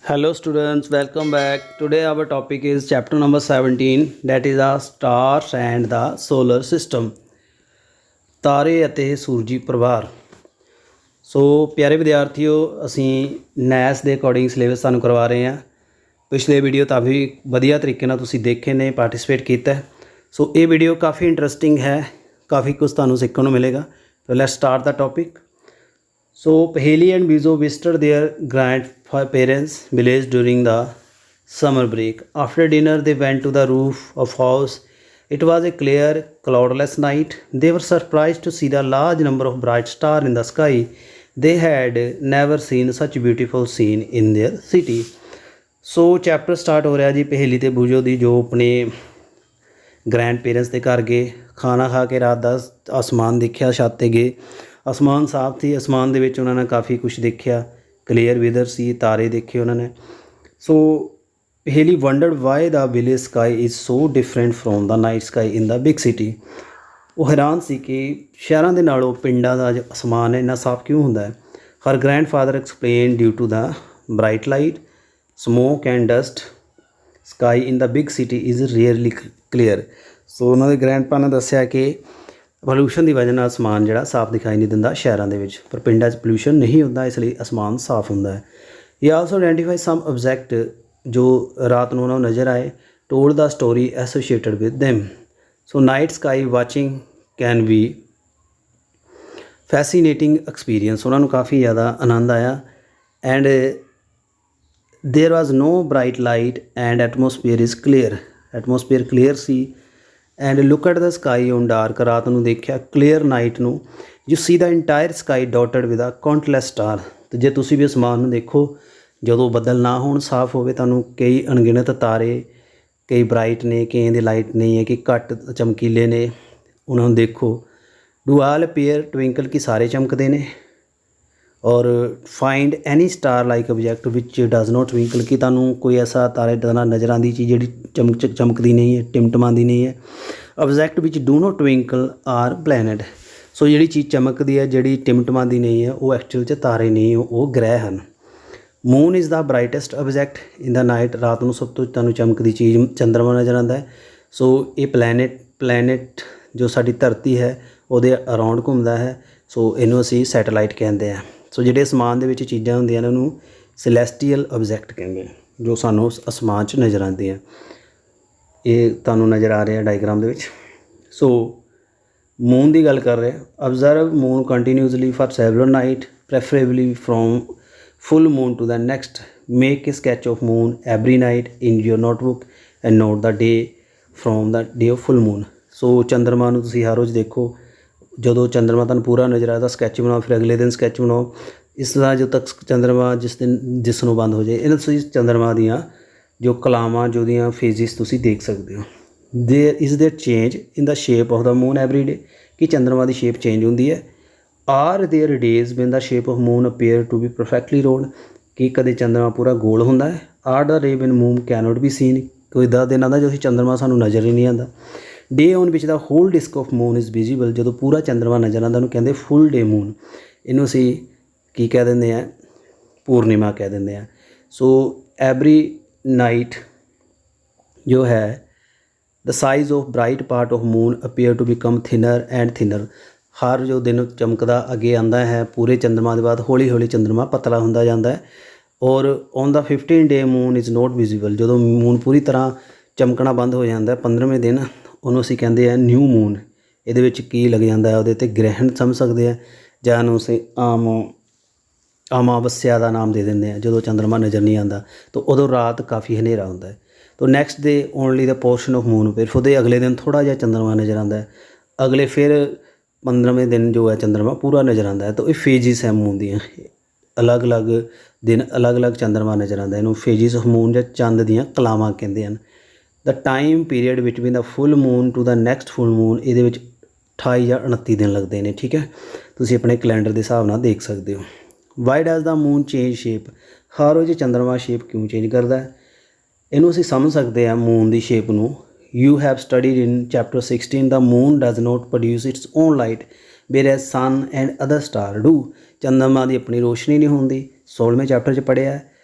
Hello students, welcome back. Today our topic is chapter number 17, that is the stars and the solar system. ਤਾਰੇ ਅਤੇ ਸੂਰਜੀ ਪਰਿਵਾਰ। ਸੋ ਪਿਆਰੇ ਵਿਦਿਆਰਥੀਓ, ਅਸੀਂ ਨੈਸ ਦੇ ਅਕੋਰਡਿੰਗ ਸਿਲੇਬਸ ਤੁਹਾਨੂੰ ਕਰਵਾ ਰਹੇ ਹਾਂ। ਪਿਛਲੇ ਵੀਡੀਓ ਕਾਫੀ ਵਧੀਆ ਤਰੀਕੇ ਨਾਲ ਤੁਸੀਂ ਦੇਖੇ ਨੇ, ਪਾਰਟਿਸਿਪੇਟ ਕੀਤਾ। ਸੋ ਇਹ ਵੀਡੀਓ ਕਾਫੀ ਇੰਟਰਸਟਿੰਗ ਹੈ, ਕਾਫੀ ਕੁਝ ਤੁਹਾਨੂੰ ਸਿੱਖਣ ਨੂੰ ਮਿਲੇਗਾ। So let's start the topic. So Paheli and Bizo visited their grandparents' village during the summer break. After dinner, they went to the roof of house. It was a clear, cloudless night. They were surprised to see the large number of bright stars in the sky. They had never seen such a beautiful scene in their city. So chapter start हो रहा जी पहेली ते बूजो दी, जो अपने grand parents के घर गए, खाना खा के रात का आसमान देखा, छत ते गए। आसमान साफ थी, आसमान दे विच उन्होंने काफ़ी कुछ देखा, क्लीयर वेदर सी, तारे देखे उन्होंने। सो पहेली wandered why the village sky is so different from the night sky in the big city. वो हैरान सी कि शहरों के नालों पिंडां दा जो आसमान है इन्ना साफ क्यों होंदा है। Her grandfather explain due to the bright light, smoke and dust, sky in the big city is rarely clear. So उन्होंने ग्रैंड पा ने दस्सिया कि ਪੋਲਿਊਸ਼ਨ ਦੀ ਵਜ੍ਹਾ ਨਾਲ ਆਸਮਾਨ ਜਿਹੜਾ ਸਾਫ਼ ਦਿਖਾਈ ਨਹੀਂ ਦਿੰਦਾ ਸ਼ਹਿਰਾਂ ਦੇ ਵਿੱਚ, ਪਰ ਪਿੰਡਾਂ 'ਚ ਪੋਲਿਊਸ਼ਨ ਨਹੀਂ ਹੁੰਦਾ, ਇਸ ਲਈ ਆਸਮਾਨ ਸਾਫ਼ ਹੁੰਦਾ ਹੈ। He also identify some object ਜੋ ਰਾਤ ਨੂੰ ਉਹਨਾਂ ਨੂੰ ਨਜ਼ਰ ਆਏ, told the story associated with them. So night sky watching can be fascinating experience. ਉਹਨਾਂ ਨੂੰ ਕਾਫੀ ਜ਼ਿਆਦਾ ਆਨੰਦ ਆਇਆ। And there was no bright light and atmosphere is clear. Atmosphere clear ਸੀ। And look at the sky on dark, ਰਾਤ ਨੂੰ ਦੇਖਿਆ ਕਲੀਅਰ ਨਾਈਟ ਨੂੰ, you see the entire sky dotted with a countless star. ਅਤੇ ਜੇ ਤੁਸੀਂ ਵੀ ਅਸਮਾਨ ਨੂੰ ਦੇਖੋ, ਜਦੋਂ ਬੱਦਲ ਨਾ ਹੋਣ, ਸਾਫ਼ ਹੋਵੇ, ਤੁਹਾਨੂੰ ਕਈ ਅਣਗਿਣਤ ਤਾਰੇ, ਕਈ ਬਰਾਈਟ ਨੇ, ਕਈਆਂ ਦੀ ਲਾਈਟ ਨਹੀਂ ਹੈ, ਕਿ ਘੱਟ ਚਮਕੀਲੇ ਨੇ, ਉਹਨਾਂ ਨੂੰ ਦੇਖੋ। ਡੂ ਆਲ ਅਪੀਅਰ ਟਵਿੰਕਲ, ਕਿ ਸਾਰੇ ਚਮਕਦੇ ਨੇ। ਔਰ find any star like object which does note Twinkle, ਕਿ ਤੁਹਾਨੂੰ ਕੋਈ ਐਸਾ ਤਾਰੇ ਦਾ ਨਜ਼ਰ ਆਉਂਦੀ ਚੀਜ਼ ਜਿਹੜੀ ਚਮਕਦੀ ਨਹੀਂ ਹੈ, ਟਿਮਟਮਾਉਂਦੀ ਨਹੀਂ ਹੈ। Object which do not twinkle are planet. So ਜਿਹੜੀ ਚੀਜ਼ ਚਮਕਦੀ ਹੈ, ਜਿਹੜੀ ਟਿਮਟਮਾਉਂਦੀ ਨਹੀਂ ਹੈ, ਉਹ ਐਕਚੁਅਲ 'ਚ ਤਾਰੇ ਨਹੀਂ, ਉਹ ਗ੍ਰਹਿ ਹਨ। Moon is the brightest object in the night, ਰਾਤ ਨੂੰ ਸਭ ਤੋਂ ਤੁਹਾਨੂੰ ਚਮਕਦੀ ਚੀਜ਼ ਚੰਦਰਮਾ ਨਜ਼ਰ ਆਉਂਦਾ ਹੈ। ਸੋ ਇਹ ਪਲੈਨਟ ਜੋ ਸਾਡੀ ਧਰਤੀ ਹੈ ਉਹਦੇ ਅਰਾਊਂਡ ਘੁੰਮਦਾ ਹੈ। ਸੋ ਇਹਨੂੰ ਅਸੀਂ ਸੈਟੇਲਾਈਟ ਕਹਿੰਦੇ ਹਾਂ। ਸੋ ਜਿਹੜੇ ਅਸਮਾਨ ਦੇ ਵਿੱਚ ਚੀਜ਼ਾਂ ਹੁੰਦੀਆਂ ਨੇ ਉਹਨੂੰ ਸੈਲੈਸਟੀਅਲ ਆਬਜੈਕਟ ਕਹਿੰਦੇ ਆ, ਜੋ ਸਾਨੂੰ ਅਸਮਾਨ 'ਚ ਨਜ਼ਰ ਆਉਂਦੇ ਆ। ਇਹ ਤੁਹਾਨੂੰ ਨਜ਼ਰ ਆ ਰਿਹਾ ਡਾਇਗਰਾਮ ਦੇ ਵਿੱਚ। ਸੋ ਮੂਨ ਦੀ ਗੱਲ ਕਰ ਰਹੇ, observe moon continuously for several night, preferably from full moon to the next. Make a sketch of moon every night in your notebook and note the day from the day of full moon. So ਚੰਦਰਮਾ ਨੂੰ ਤੁਸੀਂ ਹਰ ਰੋਜ਼ ਦੇਖੋ, ਜਦੋਂ ਚੰਦਰਮਾ ਤੁਹਾਨੂੰ ਪੂਰਾ ਨਜ਼ਰ ਆਇਆ ਤਾਂ ਸਕੈਚ ਬਣਾਓ, ਫਿਰ ਅਗਲੇ ਦਿਨ ਸਕੈਚ ਬਣਾਓ। ਇਸ ਤਰ੍ਹਾਂ ਜਦੋਂ ਤੱਕ ਚੰਦਰਮਾ ਜਿਸ ਨੂੰ ਬੰਦ ਹੋ ਜਾਏ, ਇਹਨਾਂ ਤੁਸੀਂ ਚੰਦਰਮਾ ਦੀਆਂ ਜੋ ਕਲਾਵਾਂ, ਜੋ ਦੀਆਂ ਫੇਜ਼ਿਸ ਤੁਸੀਂ ਦੇਖ ਸਕਦੇ ਹੋ। There is there change in the shape of the moon every day, ਕਿ ਚੰਦਰਮਾ ਦੀ ਸ਼ੇਪ ਚੇਂਜ ਹੁੰਦੀ ਹੈ। Are there days when the shape of moon appear to be perfectly rolled, ਕਿ ਕਦੇ ਚੰਦਰਮਾ ਪੂਰਾ ਗੋਲ ਹੁੰਦਾ ਹੈ। Or the day when moon cannot be seen, ਕੋਈ 10 ਦਿਨ ਆਉਂਦਾ ਜੋ ਚੰਦਰਮਾ ਸਾਨੂੰ ਨਜ਼ਰ ਹੀ ਨਹੀਂ ਆਉਂਦਾ। Day on which the whole disc of moon is visible, ਜਦੋਂ ਪੂਰਾ ਚੰਦਰਮਾ ਨਜ਼ਰ ਆਉਂਦਾ ਉਹਨੂੰ ਕਹਿੰਦੇ ਫੁੱਲ ਡੇ ਮੂਨ। ਇਹਨੂੰ ਅਸੀਂ ਕੀ ਕਹਿ ਦਿੰਦੇ ਹਾਂ, ਪੂਰਨਿਮਾ ਕਹਿ ਦਿੰਦੇ ਹਾਂ। ਸੋ ਐਵਰੀ ਨਾਈਟ ਜੋ ਹੈ the size of bright part of moon appear to become thinner and thinner. ਹਰ ਜੋ ਦਿਨ ਚਮਕਦਾ ਅੱਗੇ ਆਉਂਦਾ ਹੈ, ਪੂਰੇ ਚੰਦਰਮਾ ਦੇ ਬਾਅਦ ਹੌਲੀ ਹੌਲੀ ਚੰਦਰਮਾ ਪਤਲਾ ਹੁੰਦਾ ਜਾਂਦਾ ਹੈ। Or on the 15 day moon is not visible, ਜਦੋਂ ਮੂਨ ਪੂਰੀ ਤਰ੍ਹਾਂ ਚਮਕਣਾ ਬੰਦ ਹੋ ਜਾਂਦਾ 15ਵੇਂ ਦਿਨ, ਉਹਨੂੰ ਅਸੀਂ ਕਹਿੰਦੇ ਆ ਨਿਊ ਮੂਨ। ਇਹਦੇ ਵਿੱਚ ਕੀ ਲੱਗ ਜਾਂਦਾ ਹੈ, ਉਹਦੇ 'ਤੇ ਗ੍ਰਹਿਣ ਸਮਝ ਸਕਦੇ ਆ, ਜਾਂ ਉਹਨੂੰ ਅਸੀਂ ਅਮਾਵਸਿਆ ਦਾ ਨਾਮ ਦੇ ਦਿੰਦੇ ਆ। ਜਦੋਂ ਚੰਦਰਮਾ ਨਜ਼ਰ ਨਹੀਂ ਆਉਂਦਾ ਤਾਂ ਉਦੋਂ ਰਾਤ ਕਾਫੀ ਹਨੇਰਾ ਹੁੰਦਾ ਹੈ। ਤਾਂ next day only the portion of moon ਫਿਰ ਉਹਦੇ ਅਗਲੇ ਦਿਨ ਥੋੜ੍ਹਾ ਜਿਹਾ ਚੰਦਰਮਾ ਨਜ਼ਰ ਆਉਂਦਾ ਹੈ। ਅਗਲੇ ਫਿਰ 15ਵੇਂ ਦਿਨ ਜੋ ਹੈ ਚੰਦਰਮਾ ਪੂਰਾ ਨਜ਼ਰ ਆਉਂਦਾ ਹੈ। ਤਾਂ ਇਹ ਫੇਜਿਸ ਹੈ ਮੂਨ ਦੀਆਂ, ਅਲੱਗ ਅਲੱਗ ਦਿਨ ਅਲੱਗ ਅਲੱਗ ਚੰਦਰਮਾ ਨਜ਼ਰ ਆਉਂਦਾ। ਇਹਨੂੰ ਫੇਜਿਸ ਆਫ ਮੂਨ ਜਾਂ ਚੰਦ ਦੀਆਂ ਕਲਾਵਾਂ ਕਹਿੰਦੇ ਹਨ। The time period between the full moon to the next full moon, ਇਹਦੇ ਵਿੱਚ 28 ਜਾਂ 29 ਦਿਨ ਲੱਗਦੇ ਨੇ। ਠੀਕ ਹੈ, ਤੁਸੀਂ ਆਪਣੇ ਕੈਲੰਡਰ ਦੇ ਹਿਸਾਬ ਨਾਲ ਦੇਖ ਸਕਦੇ ਹੋ। Why does the moon change shape, ਹਰ ਰੋਜ਼ ਚੰਦਰਮਾ ਸ਼ੇਪ ਕਿਉਂ ਚੇਂਜ ਕਰਦਾ ਹੈ, ਇਹਨੂੰ ਅਸੀਂ ਸਮਝ ਸਕਦੇ ਹਾਂ ਮੂਨ ਦੀ ਸ਼ੇਪ ਨੂੰ। You have studied in chapter 16 the moon does not produce its own light whereas sun and other star do. ਚੰਦਰਮਾ ਦੀ ਆਪਣੀ ਰੋਸ਼ਨੀ ਨਹੀਂ ਹੁੰਦੀ, 16ਵੇਂ ਚੈਪਟਰ 'ਚ ਪੜ੍ਹਿਆ।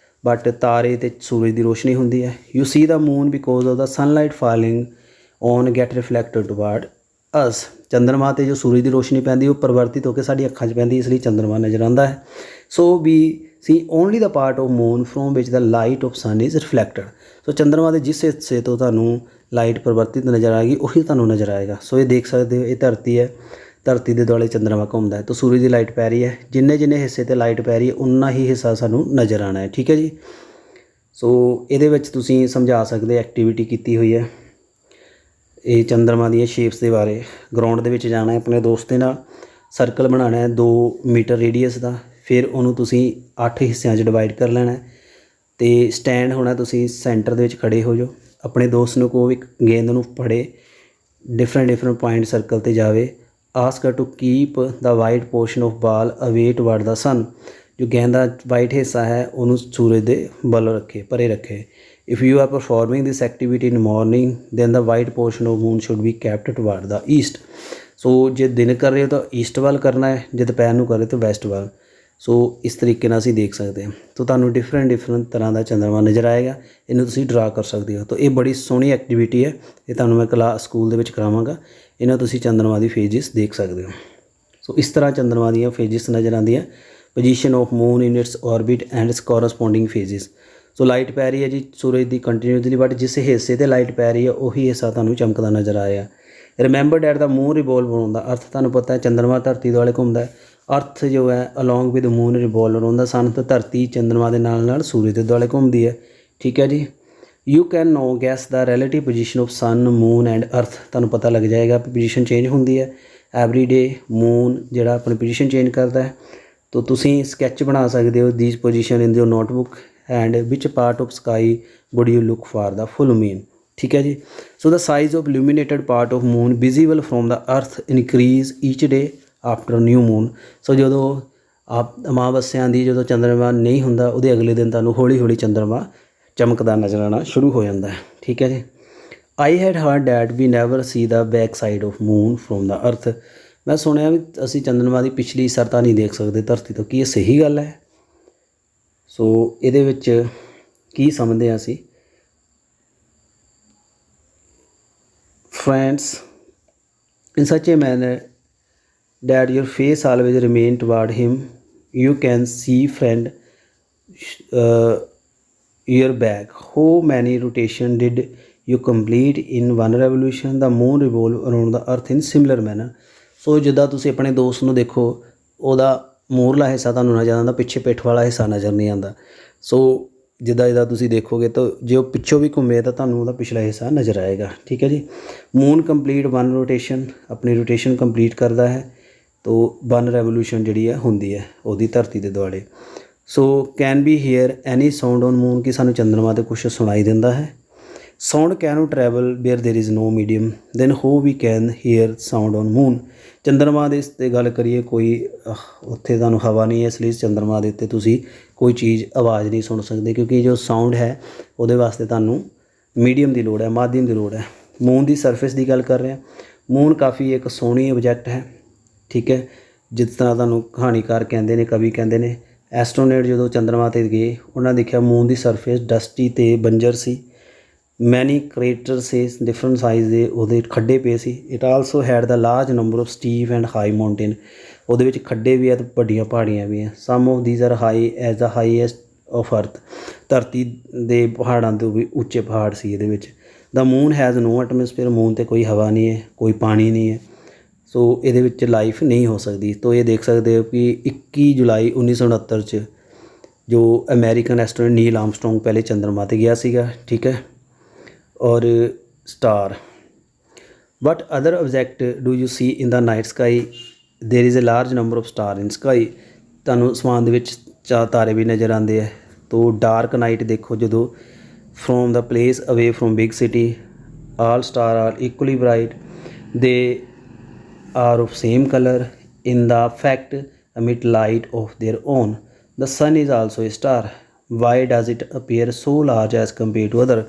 ਬਟ ਤਾਰੇ ਤੇ ਸੂਰਜ ਦੀ ਰੋਸ਼ਨੀ ਹੁੰਦੀ ਹੈ। You see the moon because of the sunlight falling on get reflected toward us. ਚੰਦਰਮਾ 'ਤੇ ਜੋ ਸੂਰਜ ਦੀ ਰੋਸ਼ਨੀ ਪੈਂਦੀ ਉਹ ਪਰਿਵਰਤਿਤ ਹੋ ਕੇ ਸਾਡੀ ਅੱਖਾਂ 'ਚ ਪੈਂਦੀ, ਇਸ ਲਈ ਚੰਦਰਮਾ ਨਜ਼ਰ ਆਉਂਦਾ ਹੈ। So we see only the part of moon from which the light of sun is reflected. So ਚੰਦਰਮਾ ਦੇ ਜਿਸ ਹਿੱਸੇ ਤੋਂ ਤੁਹਾਨੂੰ ਲਾਈਟ ਪਰਿਵਰਤਿਤ ਨਜ਼ਰ ਆਏਗੀ ਉਹੀ ਤੁਹਾਨੂੰ ਨਜ਼ਰ ਆਏਗਾ। ਸੋ ਇਹ ਦੇਖ ਸਕਦੇ ਹੋ, ਇਹ ਧਰਤੀ ਹੈ, ਧਰਤੀ ਦੇ ਦੁਆਲੇ ਚੰਦਰਮਾ ਘੁੰਮਦਾ ਹੈ, ਤਾਂ ਸੂਰਜ ਦੀ ਲਾਈਟ ਪੈ ਰਹੀ ਹੈ। ਜਿੰਨੇ ਜਿੰਨੇ ਹਿੱਸੇ 'ਤੇ ਲਾਈਟ ਪੈ ਰਹੀ ਹੈ ਉਨਾ ਹੀ ਹਿੱਸਾ ਸਾਨੂੰ ਨਜ਼ਰ ਆਉਣਾ ਹੈ। ਠੀਕ ਹੈ ਜੀ। ਸੋ ਇਹਦੇ ਵਿੱਚ ਤੁਸੀਂ ਸਮਝਾ ਸਕਦੇ ਐਕਟੀਵਿਟੀ ਕੀਤੀ ਹੋਈ ਹੈ ਇਹ ਚੰਦਰਮਾ ਦੀਆਂ ਸ਼ੇਪਸ ਦੇ ਬਾਰੇ। ਗਰਾਊਂਡ ਦੇ ਵਿੱਚ ਜਾਣਾ ਹੈ ਆਪਣੇ ਦੋਸਤ ਦੇ ਨਾਲ, ਸਰਕਲ ਬਣਾਉਣਾ ਹੈ 2 ਮੀਟਰ ਰੇਡੀਅਸ ਦਾ, ਫਿਰ ਉਹਨੂੰ ਤੁਸੀਂ 8 ਹਿੱਸਿਆਂ 'ਚ ਡਿਵਾਈਡ ਕਰ ਲੈਣਾ ਅਤੇ ਸਟੈਂਡ ਹੋਣਾ, ਤੁਸੀਂ ਸੈਂਟਰ ਦੇ ਵਿੱਚ ਖੜ੍ਹੇ ਹੋ ਜਾਓ। ਆਪਣੇ ਦੋਸਤ ਨੂੰ ਕਹੋ ਵੀ ਗੇਂਦ ਨੂੰ ਫੜੇ, ਡਿਫਰੈਂਟ ਪੁਆਇੰਟ ਸਰਕਲ 'ਤੇ ਜਾਵੇ। Ask to keep the white portion of ball away toward ਦਾ ਸਨ। ਜੋ ਗੇਂਦ ਦਾ ਵਾਈਟ ਹਿੱਸਾ ਹੈ ਉਹਨੂੰ ਸੂਰਜ ਦੇ ਵੱਲ ਰੱਖੇ, ਪਰੇ ਰੱਖੇ। If you are performing this activity in morning then the white portion of moon should be kept toward the east. So ਜੇ ਦਿਨ ਕਰ ਰਹੇ ਹੋ ਤਾਂ ਈਸਟ ਵੱਲ ਕਰਨਾ ਹੈ, ਜੇ ਦੁਪਹਿਰ ਨੂੰ ਕਰ ਰਹੇ ਤਾਂ ਵੈਸਟ ਵੱਲ। ਸੋ ਇਸ ਤਰੀਕੇ ਨਾਲ ਅਸੀਂ ਦੇਖ ਸਕਦੇ ਹਾਂ। ਤਾਂ ਤੁਹਾਨੂੰ ਡਿਫਰੈਂਟ ਤਰ੍ਹਾਂ ਦਾ ਚੰਦਰਮਾ ਨਜ਼ਰ ਆਏਗਾ, ਇਹਨੂੰ ਤੁਸੀਂ ਡਰਾ ਕਰ ਸਕਦੇ ਹੋ। ਤਾਂ ਇਹ ਬੜੀ ਸੋਹਣੀ ਐਕਟੀਵਿਟੀ ਹੈ, ਇਹ ਤੁਹਾਨੂੰ ਮੈਂ ਸਕੂਲ ਦੇ ਵਿੱਚ ਕਰਾਵਾਂਗਾ। ਇਹਨਾਂ ਤੁਸੀਂ ਚੰਦਰਮਾ ਦੀ ਫੇਜਿਸ ਦੇਖ ਸਕਦੇ ਹੋ। ਸੋ ਇਸ ਤਰ੍ਹਾਂ ਚੰਦਰਮਾ ਦੀਆਂ ਫੇਜਿਸ ਨਜ਼ਰ ਆਉਂਦੀਆਂ, position of moon in its orbit and its corresponding phases. So light ਪੈ ਰਹੀ ਹੈ ਜੀ ਸੂਰਜ ਦੀ ਕੰਟੀਨਿਊਸਲੀ, ਬਟ ਜਿਸ ਹਿੱਸੇ 'ਤੇ ਲਾਈਟ ਪੈ ਰਹੀ ਹੈ ਉਹੀ ਹਿੱਸਾ ਤੁਹਾਨੂੰ ਚਮਕਦਾ ਨਜ਼ਰ ਆਇਆ। ਰਿਮੈਂਬਰ ਡੈਟ ਦਾ ਮੂਨ ਰਿਵੋਲਵ ਹੋਣ ਦਾ ਅਰਥ ਤੁਹਾਨੂੰ ਪਤਾ ਹੈ, ਚੰਦਰਮਾ ਧਰਤੀ ਦੁਆਲੇ ਘੁੰਮਦਾ ਹੈ। ਅਰਥ ਜੋ ਹੈ ਅਲੋਂਗ ਵਿਦ ਮੂਨ ਰਿਵੋਲਵ ਹੁੰਦਾ ਸਨ, ਤਾਂ ਧਰਤੀ ਚੰਦਰਮਾ ਦੇ ਨਾਲ ਸੂਰਜ ਦੇ ਦੁਆਲੇ ਘੁੰਮਦੀ ਹੈ। ਠੀਕ ਹੈ ਜੀ। You can know guess the relative position of sun moon and earth. ਤੁਹਾਨੂੰ ਪਤਾ ਲੱਗ ਜਾਏਗਾ ਪੋਜੀਸ਼ਨ ਚੇਂਜ ਹੁੰਦੀ ਹੈ ਐਵਰੀ ਡੇ। ਮੂਨ ਜਿਹੜਾ ਆਪਣੀ ਪੋਜੀਸ਼ਨ ਚੇਂਜ ਕਰਦਾ ਹੈ। ਤਾਂ ਤੁਸੀਂ ਸਕੈਚ ਬਣਾ ਸਕਦੇ ਹੋ this position in your notebook and which part of sky would you look for the full moon. ਠੀਕ ਹੈ ਜੀ। So the size of illuminated part of moon visible from the earth increase each day after new moon. So ਜਦੋਂ ਅਮਾਵਸਿਆ ਆਉਂਦੀ, ਜਦੋਂ ਚੰਦਰਮਾ ਨਹੀਂ ਹੁੰਦਾ, ਉਹਦੇ ਅਗਲੇ ਦਿਨ ਤੁਹਾਨੂੰ ਹੌਲੀ ਹੌਲੀ ਚੰਦਰਮਾ ਚਮਕਦਾ ਨਜ਼ਰ ਆਉਣਾ ਸ਼ੁਰੂ ਹੋ ਜਾਂਦਾ ਹੈ। ਠੀਕ ਹੈ ਜੀ। I had heard that we never see the back side of moon from the earth. ਮੈਂ ਸੁਣਿਆ ਵੀ ਅਸੀਂ ਚੰਦਰਮਾ ਦੀ ਪਿਛਲੀ ਸਰਤਾ ਨਹੀਂ ਦੇਖ ਸਕਦੇ ਧਰਤੀ ਤੋਂ। ਕੀ ਇਹ ਸਹੀ ਗੱਲ ਹੈ? ਸੋ ਇਹਦੇ ਵਿੱਚ ਕੀ ਸਮਝਦੇ ਹਾਂ ਅਸੀਂ? Friends, in such a manner that your face always remain toward him, you can see friend your back. How many rotation did you complete in one revolution? The moon revolve around the earth in similar manner. ਸੋ ਜਿੱਦਾਂ ਤੁਸੀਂ ਆਪਣੇ ਦੋਸਤ ਨੂੰ ਦੇਖੋ, ਉਹਦਾ ਮੂਹਰਲਾ ਹਿੱਸਾ ਤੁਹਾਨੂੰ ਨਜ਼ਰ ਆਉਂਦਾ, ਪਿੱਛੇ ਪਿੱਠ ਵਾਲਾ ਹਿੱਸਾ ਨਜ਼ਰ ਨਹੀਂ ਆਉਂਦਾ। ਸੋ ਜਿੱਦਾਂ ਤੁਸੀਂ ਦੇਖੋਗੇ ਤਾਂ ਜੇ ਉਹ ਪਿੱਛੋਂ ਵੀ ਘੁੰਮੇ ਤਾਂ ਤੁਹਾਨੂੰ ਉਹਦਾ ਪਿਛਲਾ ਹਿੱਸਾ ਨਜ਼ਰ ਆਏਗਾ। ਠੀਕ ਹੈ ਜੀ। ਮੂਨ ਕੰਪਲੀਟ 1 ਰੋਟੇਸ਼ਨ, ਆਪਣੀ ਰੋਟੇਸ਼ਨ ਕੰਪਲੀਟ ਕਰਦਾ ਹੈ, ਤਾਂ 1 ਰੈਵੋਲੂਸ਼ਨ ਜਿਹੜੀ ਹੈ ਹੁੰਦੀ ਹੈ ਉਹਦੀ ਧਰਤੀ ਦੇ ਦੁਆਲੇ। So can be hear any sound on moon, ਕਿ ਸਾਨੂੰ ਚੰਦਰਮਾ 'ਤੇ ਕੁਛ ਸੁਣਾਈ ਦਿੰਦਾ ਹੈ। Sound cannot travel where there is no medium, then how we can hear sound on moon. ਚੰਦਰਮਾ ਦੇ 'ਤੇ ਗੱਲ ਕਰੀਏ, ਕੋਈ ਉੱਥੇ ਤੁਹਾਨੂੰ ਹਵਾ ਨਹੀਂ ਹੈ, ਇਸ ਲਈ ਚੰਦਰਮਾ ਦੇ ਉੱਤੇ ਤੁਸੀਂ ਕੋਈ ਚੀਜ਼ ਆਵਾਜ਼ ਨਹੀਂ ਸੁਣ ਸਕਦੇ, ਕਿਉਂਕਿ ਜੋ ਸਾਊਂਡ ਹੈ ਉਹਦੇ ਵਾਸਤੇ ਤੁਹਾਨੂੰ ਮੀਡੀਅਮ ਦੀ ਲੋੜ ਹੈ, ਮਾਧਿਅਮ ਦੀ ਲੋੜ ਹੈ। ਮੂਨ ਦੀ ਸਰਫੇਸ ਦੀ ਗੱਲ ਕਰ ਰਹੇ ਹਾਂ। ਮੂਨ ਕਾਫੀ ਇੱਕ ਸੋਹਣੀ ਆਬਜੈਕਟ ਹੈ। ਠੀਕ ਹੈ। ਜਿਸ ਤਰ੍ਹਾਂ ਤੁਹਾਨੂੰ ਕਹਾਣੀਕਾਰ ਕਹਿੰਦੇ ਨੇ, ਕਵੀ ਕਹਿੰਦੇ ਨੇ, ਐਸਟਰੋਨੇਟ ਜਦੋਂ ਚੰਦਰਮਾ 'ਤੇ ਗਏ ਉਹਨਾਂ ਦੇਖਿਆ ਮੂਨ ਦੀ ਸਰਫੇਸ ਡਸਟੀ ਅਤੇ ਬੰਜਰ ਸੀ। ਮੈਨੀ ਕ੍ਰੇਟਰ ਸੇ ਡਿਫਰੈਂਟ ਸਾਈਜ਼ ਦੇ ਉਹਦੇ ਖੱਡੇ ਪਏ ਸੀ। It also had the large number of steep and high mountain. ਉਹਦੇ ਵਿੱਚ ਖੱਡੇ ਵੀ ਹੈ ਅਤੇ ਵੱਡੀਆਂ ਪਹਾੜੀਆਂ ਵੀ ਹੈ। Some of these are high as the highest of earth. ਧਰਤੀ ਦੇ ਪਹਾੜਾਂ ਤੋਂ ਵੀ ਉੱਚੇ ਪਹਾੜ ਸੀ ਇਹਦੇ ਵਿੱਚ। The moon has no atmosphere. Moon 'ਤੇ ਕੋਈ ਹਵਾ ਨਹੀਂ ਹੈ, ਕੋਈ ਪਾਣੀ ਨਹੀਂ ਹੈ। ਸੋ ਇਹਦੇ ਵਿੱਚ ਲਾਈਫ ਨਹੀਂ ਹੋ ਸਕਦੀ। ਤਾਂ ਇਹ ਦੇਖ ਸਕਦੇ ਹੋ ਕਿ 21 ਜੁਲਾਈ 1969 'ਚ ਜੋ ਅਮੈਰੀਕਨ ਐਸਟਰੋਨੌਟ ਨੀਲ ਆਰਮਸਟਰੋਂਗ ਪਹਿਲੇ ਚੰਦਰਮਾ 'ਤੇ ਗਿਆ ਸੀਗਾ। ਠੀਕ ਹੈ। ਔਰ star what other object do you see in the night sky? There is a large number of star in sky. ਤੁਹਾਨੂੰ ਅਸਮਾਨ ਦੇ ਵਿੱਚ ਤਾਰੇ ਵੀ ਨਜ਼ਰ ਆਉਂਦੇ ਹੈ। ਤੋ ਡਾਰਕ ਨਾਈਟ ਦੇਖੋ, ਜਦੋਂ from the place away from big city, all star are equally bright, they are of same colour in the fact emit light of their own. The sun is also a star. Why does it appear so large as compare to other?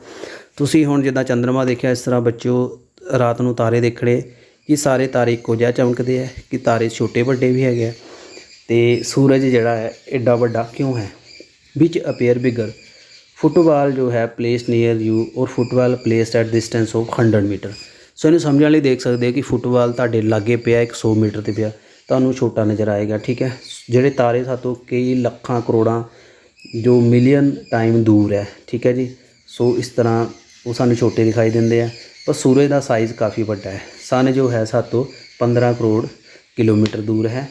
ਤੁਸੀਂ ਹੁਣ ਜਿੱਦਾਂ ਚੰਦਰਮਾ ਦੇਖਿਆ, ਇਸ ਤਰ੍ਹਾਂ ਬੱਚਿਓ ਰਾਤ ਨੂੰ ਤਾਰੇ ਦੇਖਣੇ ਕਿ ਸਾਰੇ ਤਾਰੇ ਇੱਕੋ ਜਿਹਾ ਚਮਕਦੇ ਹੈ, ਕਿ ਤਾਰੇ ਛੋਟੇ ਵੱਡੇ ਵੀ ਹੈਗੇ ਆ, ਅਤੇ ਸੂਰਜ ਜਿਹੜਾ ਹੈ ਐਡਾ ਵੱਡਾ ਕਿਉਂ ਹੈ? ਵਿਚ ਅਪੇਅਰ ਬਿਗਰ। ਫੁੱਟਬਾਲ ਜੋ ਹੈ place near you or football placed at distance of 100 metre. So ਇਹਨੂੰ ਸਮਝਣ ਲਈ ਦੇਖ ਸਕਦੇ ਹੋ ਕਿ ਫੁੱਟਬਾਲ ਤੁਹਾਡੇ ਲਾਗੇ ਪਿਆ 100 ਮੀਟਰ 'ਤੇ ਪਿਆ, ਤੁਹਾਨੂੰ ਛੋਟਾ ਨਜ਼ਰ ਆਏਗਾ। ਠੀਕ ਹੈ, ਜਿਹੜੇ ਤਾਰੇ ਸਾਤੋਂ ਕਈ ਲੱਖਾਂ ਕਰੋੜਾਂ ਜੋ ਮਿਲੀਅਨ ਟਾਈਮ ਦੂਰ ਹੈ। ਠੀਕ ਹੈ ਜੀ, ਸੋ ਇਸ ਤਰ੍ਹਾਂ ਉਹ ਸਾਨੂੰ ਛੋਟੇ ਦਿਖਾਈ ਦਿੰਦੇ ਆ, ਪਰ ਸੂਰਜ ਦਾ ਸਾਈਜ਼ ਕਾफ़ੀ ਵੱਡਾ ਹੈ। ਸਨ ਜੋ ਹੈ ਸਾਤੋਂ 15 ਕਰੋੜ ਕਿਲੋਮੀਟਰ ਦੂਰ ਹੈ।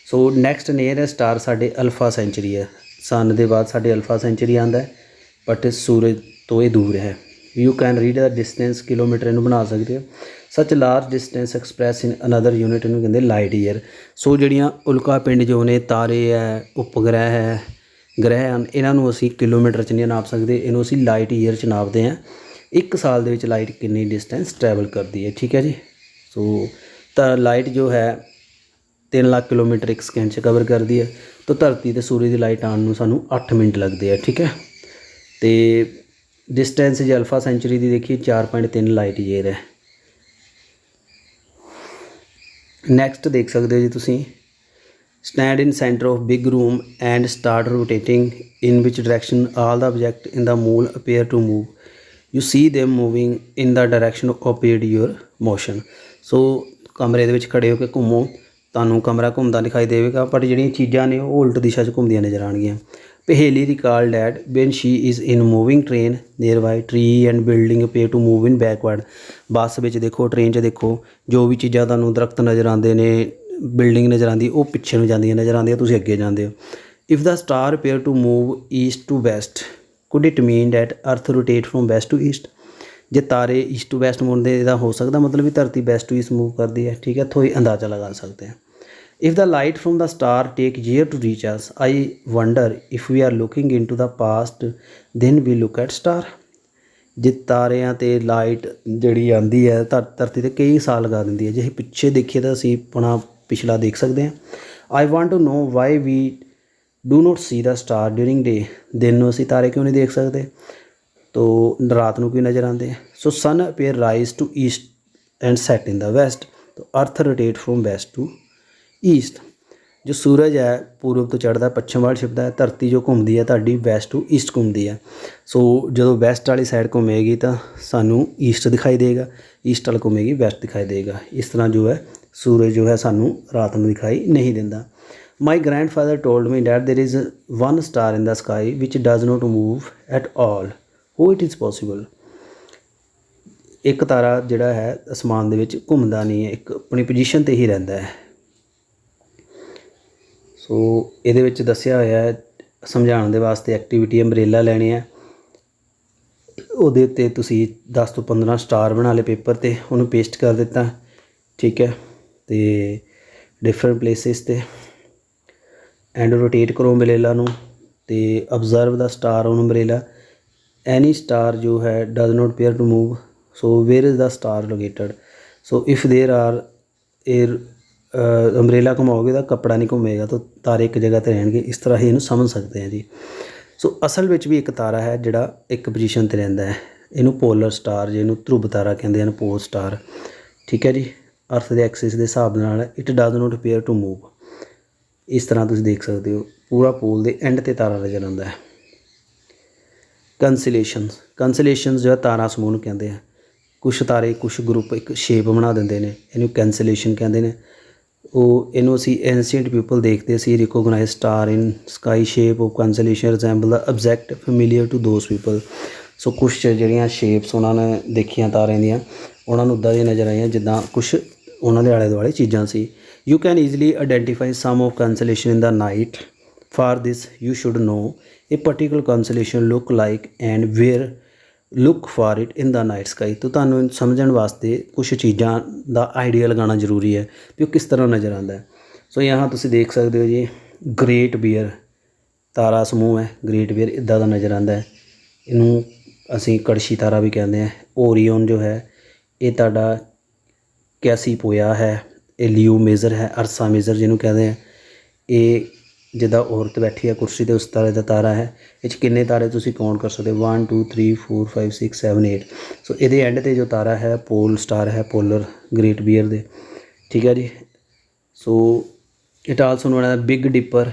ਸੋ ਨੈਕਸਟ ਨੀਅਰੈਸਟ ਸਟਾਰ ਸਾਡੇ ਅਲਫਾ ਸੈਂਚੁਰੀ ਹੈ। ਸਨ ਦੇ ਬਾਅਦ ਸਾਡੇ ਅਲਫਾ ਸੈਂਚੁਰੀ ਆਉਂਦਾ ਹੈ, ਬਟ ਸੂਰਜ ਤੋਂ ਇਹ ਦੂਰ ਹੈ। You can read the distance, kilometre ਇਹਨੂੰ ਬਣਾ ਸਕਦੇ ਹੋ। ਸੱਚ ਲਾਰਜ ਡਿਸਟੈਂਸ ਐਕਸਪ੍ਰੈਸ ਇਨ ਅਨਦਰ ਯੂਨਿਟ ਇਹਨੂੰ ਕਹਿੰਦੇ ਲਾਈਟ ਈਅਰ। ਸੋ ਜਿਹੜੀਆਂ ਉਲਕਾ ਪਿੰਡ ਜੋ ਨੇ, ਤਾਰੇ ਹੈ, ਉਪਗ੍ਰਹਿ ਹੈ, ਗ੍ਰਹਿ ਹਨ, ਇਹਨਾਂ ਨੂੰ ਅਸੀਂ ਕਿਲੋਮੀਟਰ 'ਚ ਨਹੀਂ ਨਾਪ ਸਕਦੇ, ਇਹਨੂੰ ਅਸੀਂ ਲਾਈਟ ਈਅਰ 'ਚ ਨਾਪਦੇ ਹਾਂ। ਇੱਕ ਸਾਲ ਦੇ ਵਿੱਚ ਲਾਈਟ ਕਿੰਨੀ ਡਿਸਟੈਂਸ ਟਰੈਵਲ ਕਰਦੀ ਹੈ। ਠੀਕ ਹੈ ਜੀ, ਸੋ ਤਾਂ ਲਾਈਟ ਜੋ ਹੈ 3 ਲੱਖ ਕਿਲੋਮੀਟਰ ਇੱਕ ਸਕਿੰਟ 'ਚ ਕਵਰ ਕਰਦੀ ਹੈ। ਤਾਂ ਧਰਤੀ ਤੇ ਸੂਰਜ ਦੀ ਲਾਈਟ ਆਉਣ ਨੂੰ ਸਾਨੂੰ 8 ਮਿੰਟ ਲੱਗਦੇ ਆ। ਠੀਕ ਹੈ, ਅਤੇ ਡਿਸਟੈਂਸ ਜੇ ਅਲਫਾ ਸੈਂਚੁਰੀ ਦੀ ਦੇਖੀਏ 4.3 ਲਾਈਟ ਈਅਰ ਹੈ। ਨੈਕਸਟ ਦੇਖ ਸਕਦੇ ਹੋ ਜੀ ਤੁਸੀਂ, stand in centre of big room and start rotating in which direction all the object in the ਮੂਲ appear to move, you see them moving in the direction appeared your motion. So ਕਮਰੇ ਦੇ ਵਿੱਚ ਖੜ੍ਹੇ ਹੋ ਕੇ ਘੁੰਮੋ, ਤੁਹਾਨੂੰ ਕਮਰਾ ਘੁੰਮਦਾ ਦਿਖਾਈ ਦੇਵੇਗਾ, ਬਟ ਜਿਹੜੀਆਂ ਚੀਜ਼ਾਂ ਨੇ ਉਹ ਉਲਟ ਦਿਸ਼ਾ 'ਚ ਘੁੰਮਦੀਆਂ ਨਜ਼ਰ ਆਉਣਗੀਆਂ। Paheli recall that when she is in moving train near by tree and building appear to move in backward. Bus ਵਿੱਚ ਦੇਖੋ, ਟ੍ਰੇਨ 'ਚ ਦੇਖੋ, ਜੋ ਵੀ ਚੀਜ਼ਾਂ ਤੁਹਾਨੂੰ ਦਰਖਤ ਨਜ਼ਰ ਆਉਂਦੇ ਨੇ, ਬਿਲਡਿੰਗ ਨਜ਼ਰ ਆਉਂਦੀ, ਉਹ ਪਿੱਛੇ ਨੂੰ ਜਾਂਦੀਆਂ ਨਜ਼ਰ ਆਉਂਦੀਆਂ, ਤੁਸੀਂ ਅੱਗੇ ਜਾਂਦੇ ਹੋ। If the star appear to move east to west could it mean that earth rotate from west to east. ਜੇ ਤਾਰੇ ਈਸਟ ਟੂ ਵੈਸਟ ਮੁੜਦੇ, ਇਹਦਾ ਹੋ ਸਕਦਾ ਮਤਲਬ ਵੀ ਧਰਤੀ ਵੈਸਟ ਟੂ ਈਸਟ ਮੂਵ ਕਰਦੀ ਹੈ। ਠੀਕ ਹੈ, ਇੱਥੋਂ ਹੀ ਅੰਦਾਜ਼ਾ ਲਗਾ ਸਕਦੇ ਹਾਂ। If the light from the star take year to reach us, I wonder if we are looking into the past, then we look at star। ਜੇ ਤਾਰਿਆਂ 'ਤੇ ਲਾਈਟ ਜਿਹੜੀ ਆਉਂਦੀ ਹੈ ਧਰਤੀ 'ਤੇ ਕਈ ਸਾਲ ਲਗਾ ਦਿੰਦੀ ਹੈ। ਜੇ ਅਸੀਂ ਪਿੱਛੇ ਦੇਖੀਏ ਤਾਂ ਅਸੀਂ ਆਪਣਾ ਪਿਛਲਾ ਦੇਖ ਸਕਦੇ ਹਾਂ। I want to know why we do not see the star during day। ਦਿਨ ਨੂੰ ਅਸੀਂ ਤਾਰੇ ਕਿਉਂ ਨਹੀਂ ਦੇਖ ਸਕਦੇ, ਤੋ ਰਾਤ ਨੂੰ ਕਿਉਂ ਨਜ਼ਰ ਆਉਂਦੇ। ਸੋ sun appear rise to east and set in the west, ਤੋ ਅਰਥ rotate from west to East. ਜੋ ਸੂਰਜ ਹੈ ਪੂਰਬ ਤੋਂ ਚੜ੍ਹਦਾ ਪੱਛਮ ਵੱਲ ਛਿਪਦਾ ਹੈ, ਧਰਤੀ ਜੋ ਘੁੰਮਦੀ ਹੈ ਤੁਹਾਡੀ ਵੈਸਟ ਟੂ ਈਸਟ ਘੁੰਮਦੀ ਹੈ। ਸੋ ਜਦੋਂ ਵੈਸਟ ਵਾਲੀ ਸਾਈਡ ਘੁੰਮੇਗੀ ਤਾਂ ਸਾਨੂੰ ਈਸਟ ਦਿਖਾਈ ਦੇਗਾ, ਈਸਟ ਵੱਲ ਘੁੰਮੇਗੀ ਵੈਸਟ ਦਿਖਾਈ ਦੇਗਾ। ਇਸ ਤਰ੍ਹਾਂ ਜੋ ਹੈ ਸੂਰਜ ਜੋ ਹੈ ਸਾਨੂੰ ਰਾਤ ਨੂੰ ਦਿਖਾਈ ਨਹੀਂ ਦਿੰਦਾ। My grandfather told me that there is one star in the sky which does not move at all, how it is possible. ਇੱਕ ਤਾਰਾ ਜਿਹੜਾ ਹੈ ਅਸਮਾਨ ਦੇ ਵਿੱਚ ਘੁੰਮਦਾ ਨਹੀਂ ਹੈ, ਇੱਕ ਆਪਣੀ ਪੋਜੀਸ਼ਨ 'ਤੇ ਹੀ ਰਹਿੰਦਾ ਹੈ। ਸੋ ਇਹਦੇ ਵਿੱਚ ਦੱਸਿਆ ਹੋਇਆ ਹੈ ਸਮਝਾਉਣ ਦੇ ਵਾਸਤੇ ਐਕਟੀਵਿਟੀ ਅੰਬਰੇਲਾ ਲੈਣੀ ਹੈ। ਉਹਦੇ ਉੱਤੇ ਤੁਸੀਂ 10 ਤੋਂ 15 ਸਟਾਰ ਬਣਾ ਲਏ ਪੇਪਰ 'ਤੇ, ਉਹਨੂੰ ਪੇਸਟ ਕਰ ਦਿੱਤਾ। ਠੀਕ ਹੈ, ਅਤੇ ਡਿਫਰੈਂਟ ਪਲੇਸਿਸ 'ਤੇ ਐਂਡ ਰੋਟੇਟ ਕਰੋ ਅੰਬਰੇਲਾ ਨੂੰ, ਅਤੇ observe the star on umbrella. Any star ਜੋ ਹੈ does not appear to move, so where is the star located. So if there are umbrella ਘੁਮਾਓਗੇ ਤਾਂ ਕੱਪੜਾ ਨਹੀਂ ਘੁੰਮੇਗਾ, ਤਾਂ ਤਾਰੇ ਇੱਕ ਜਗ੍ਹਾ 'ਤੇ ਰਹਿਣਗੇ। ਇਸ ਤਰ੍ਹਾਂ ਹੀ ਇਹਨੂੰ ਸਮਝ ਸਕਦੇ ਹਾਂ ਜੀ। ਸੋ ਅਸਲ ਵਿੱਚ ਵੀ ਇੱਕ ਤਾਰਾ ਹੈ ਜਿਹੜਾ ਇੱਕ ਪੋਜੀਸ਼ਨ 'ਤੇ ਰਹਿੰਦਾ ਹੈ, ਇਹਨੂੰ ਪੋਲਰ ਸਟਾਰ, ਜਿਹਨੂੰ ਧਰੁਵ ਤਾਰਾ ਕਹਿੰਦੇ ਹਨ, ਪੋਲ ਸਟਾਰ। ਠੀਕ ਹੈ ਜੀ, ਅਰਥ ਦੇ ਐਕਸਿਸ ਦੇ ਹਿਸਾਬ ਨਾਲ it does not appear to move. ਇਸ ਤਰ੍ਹਾਂ ਤੁਸੀਂ ਦੇਖ ਸਕਦੇ ਹੋ ਪੂਰਾ ਪੋਲ ਦੇ ਐਂਡ 'ਤੇ ਤਾਰਾ ਨਜ਼ਰ ਆਉਂਦਾ ਹੈ। ਕੰਸਲੇਸ਼ਨਸ ਜੋ ਹੈ ਤਾਰਾ ਸਮੂਹ ਨੂੰ ਕਹਿੰਦੇ ਆ। ਕੁਛ ਤਾਰੇ ਕੁਛ ਗਰੁੱਪ ਇੱਕ ਸ਼ੇਪ ਬਣਾ ਦਿੰਦੇ ਨੇ, ਇਹਨੂੰ ਕੈਂਸਲੇਸ਼ਨ ਕਹਿੰਦੇ ਨੇ। ਉਹ ਇਹਨੂੰ ਅਸੀਂ ਐਂਸ਼ੀਅੰਟ ਪੀਪਲ ਦੇਖਦੇ ਸੀ, recognize star in sky shape of constellation resemble the object familiar to those people. So ਕੁਛ ਜਿਹੜੀਆਂ ਸ਼ੇਪਸ ਉਹਨਾਂ ਨੇ ਦੇਖੀਆਂ ਤਾਰਿਆਂ ਦੀਆਂ, ਉਹਨਾਂ ਨੂੰ ਉੱਦਾਂ ਦੀਆਂ ਨਜ਼ਰ ਆਈਆਂ ਜਿੱਦਾਂ ਕੁਛ ਉਹਨਾਂ ਦੇ ਆਲੇ ਦੁਆਲੇ ਚੀਜ਼ਾਂ ਸੀ। You can easily identify some of constellation in the night. For this you should know a particular constellation look like and where look for it in the night sky. ਤਾਂ ਤੁਹਾਨੂੰ ਸਮਝਣ ਵਾਸਤੇ ਕੁਛ ਚੀਜ਼ਾਂ ਦਾ ਆਈਡੀਆ ਲਗਾਉਣਾ ਜ਼ਰੂਰੀ ਹੈ ਵੀ ਉਹ ਕਿਸ ਤਰ੍ਹਾਂ ਨਜ਼ਰ ਆਉਂਦਾ ਹੈ। ਸੋ यहाँ ਤੁਸੀਂ ਦੇਖ ਸਕਦੇ ਹੋ ਜੀ, ਗ੍ਰੇਟ ਬੀਅਰ ਤਾਰਾ ਸਮੂਹ ਹੈ। ਗ੍ਰੇਟ ਬੀਅਰ ਇੱਦਾਂ ਦਾ ਨਜ਼ਰ ਆਉਂਦਾ ਹੈ। ਇਹਨੂੰ ਅਸੀਂ ਕੜਛੀ ਤਾਰਾ ਵੀ ਕਹਿੰਦੇ ਹਾਂ। ਓਰੀਓਨ ਜੋ ਹੈ ਇਹ ਤੁਹਾਡਾ ਕੈਸੀਪੋਇਆ ਹੈ। ਇਹ ਲਿਓ ਮੇਜਰ ਹੈ, ਅਰਸਾ ਮੇਜਰ ਜਿਹਨੂੰ ਕਹਿੰਦੇ ਆ। ਇਹ ਜਿੱਦਾਂ ਔਰਤ ਬੈਠੀ ਹੈ ਕੁਰਸੀ 'ਤੇ, ਉਸ ਤਰ੍ਹਾਂ ਦਾ ਤਾਰਾ ਹੈ। ਇਹ 'ਚ ਕਿੰਨੇ ਤਾਰੇ ਤੁਸੀਂ ਕਾਊਂਟ ਕਰ ਸਕਦੇ ਹੋ, 1 2 3 4 5 6 7 8। ਸੋ ਇਹਦੇ ਐਂਡ 'ਤੇ ਜੋ ਤਾਰਾ ਹੈ ਪੋਲ ਸਟਾਰ ਹੈ, ਪੋਲਰ ਗ੍ਰੇਟ ਬੀਅਰ ਦੇ। ਠੀਕ ਹੈ ਜੀ। So it also non as big dipper,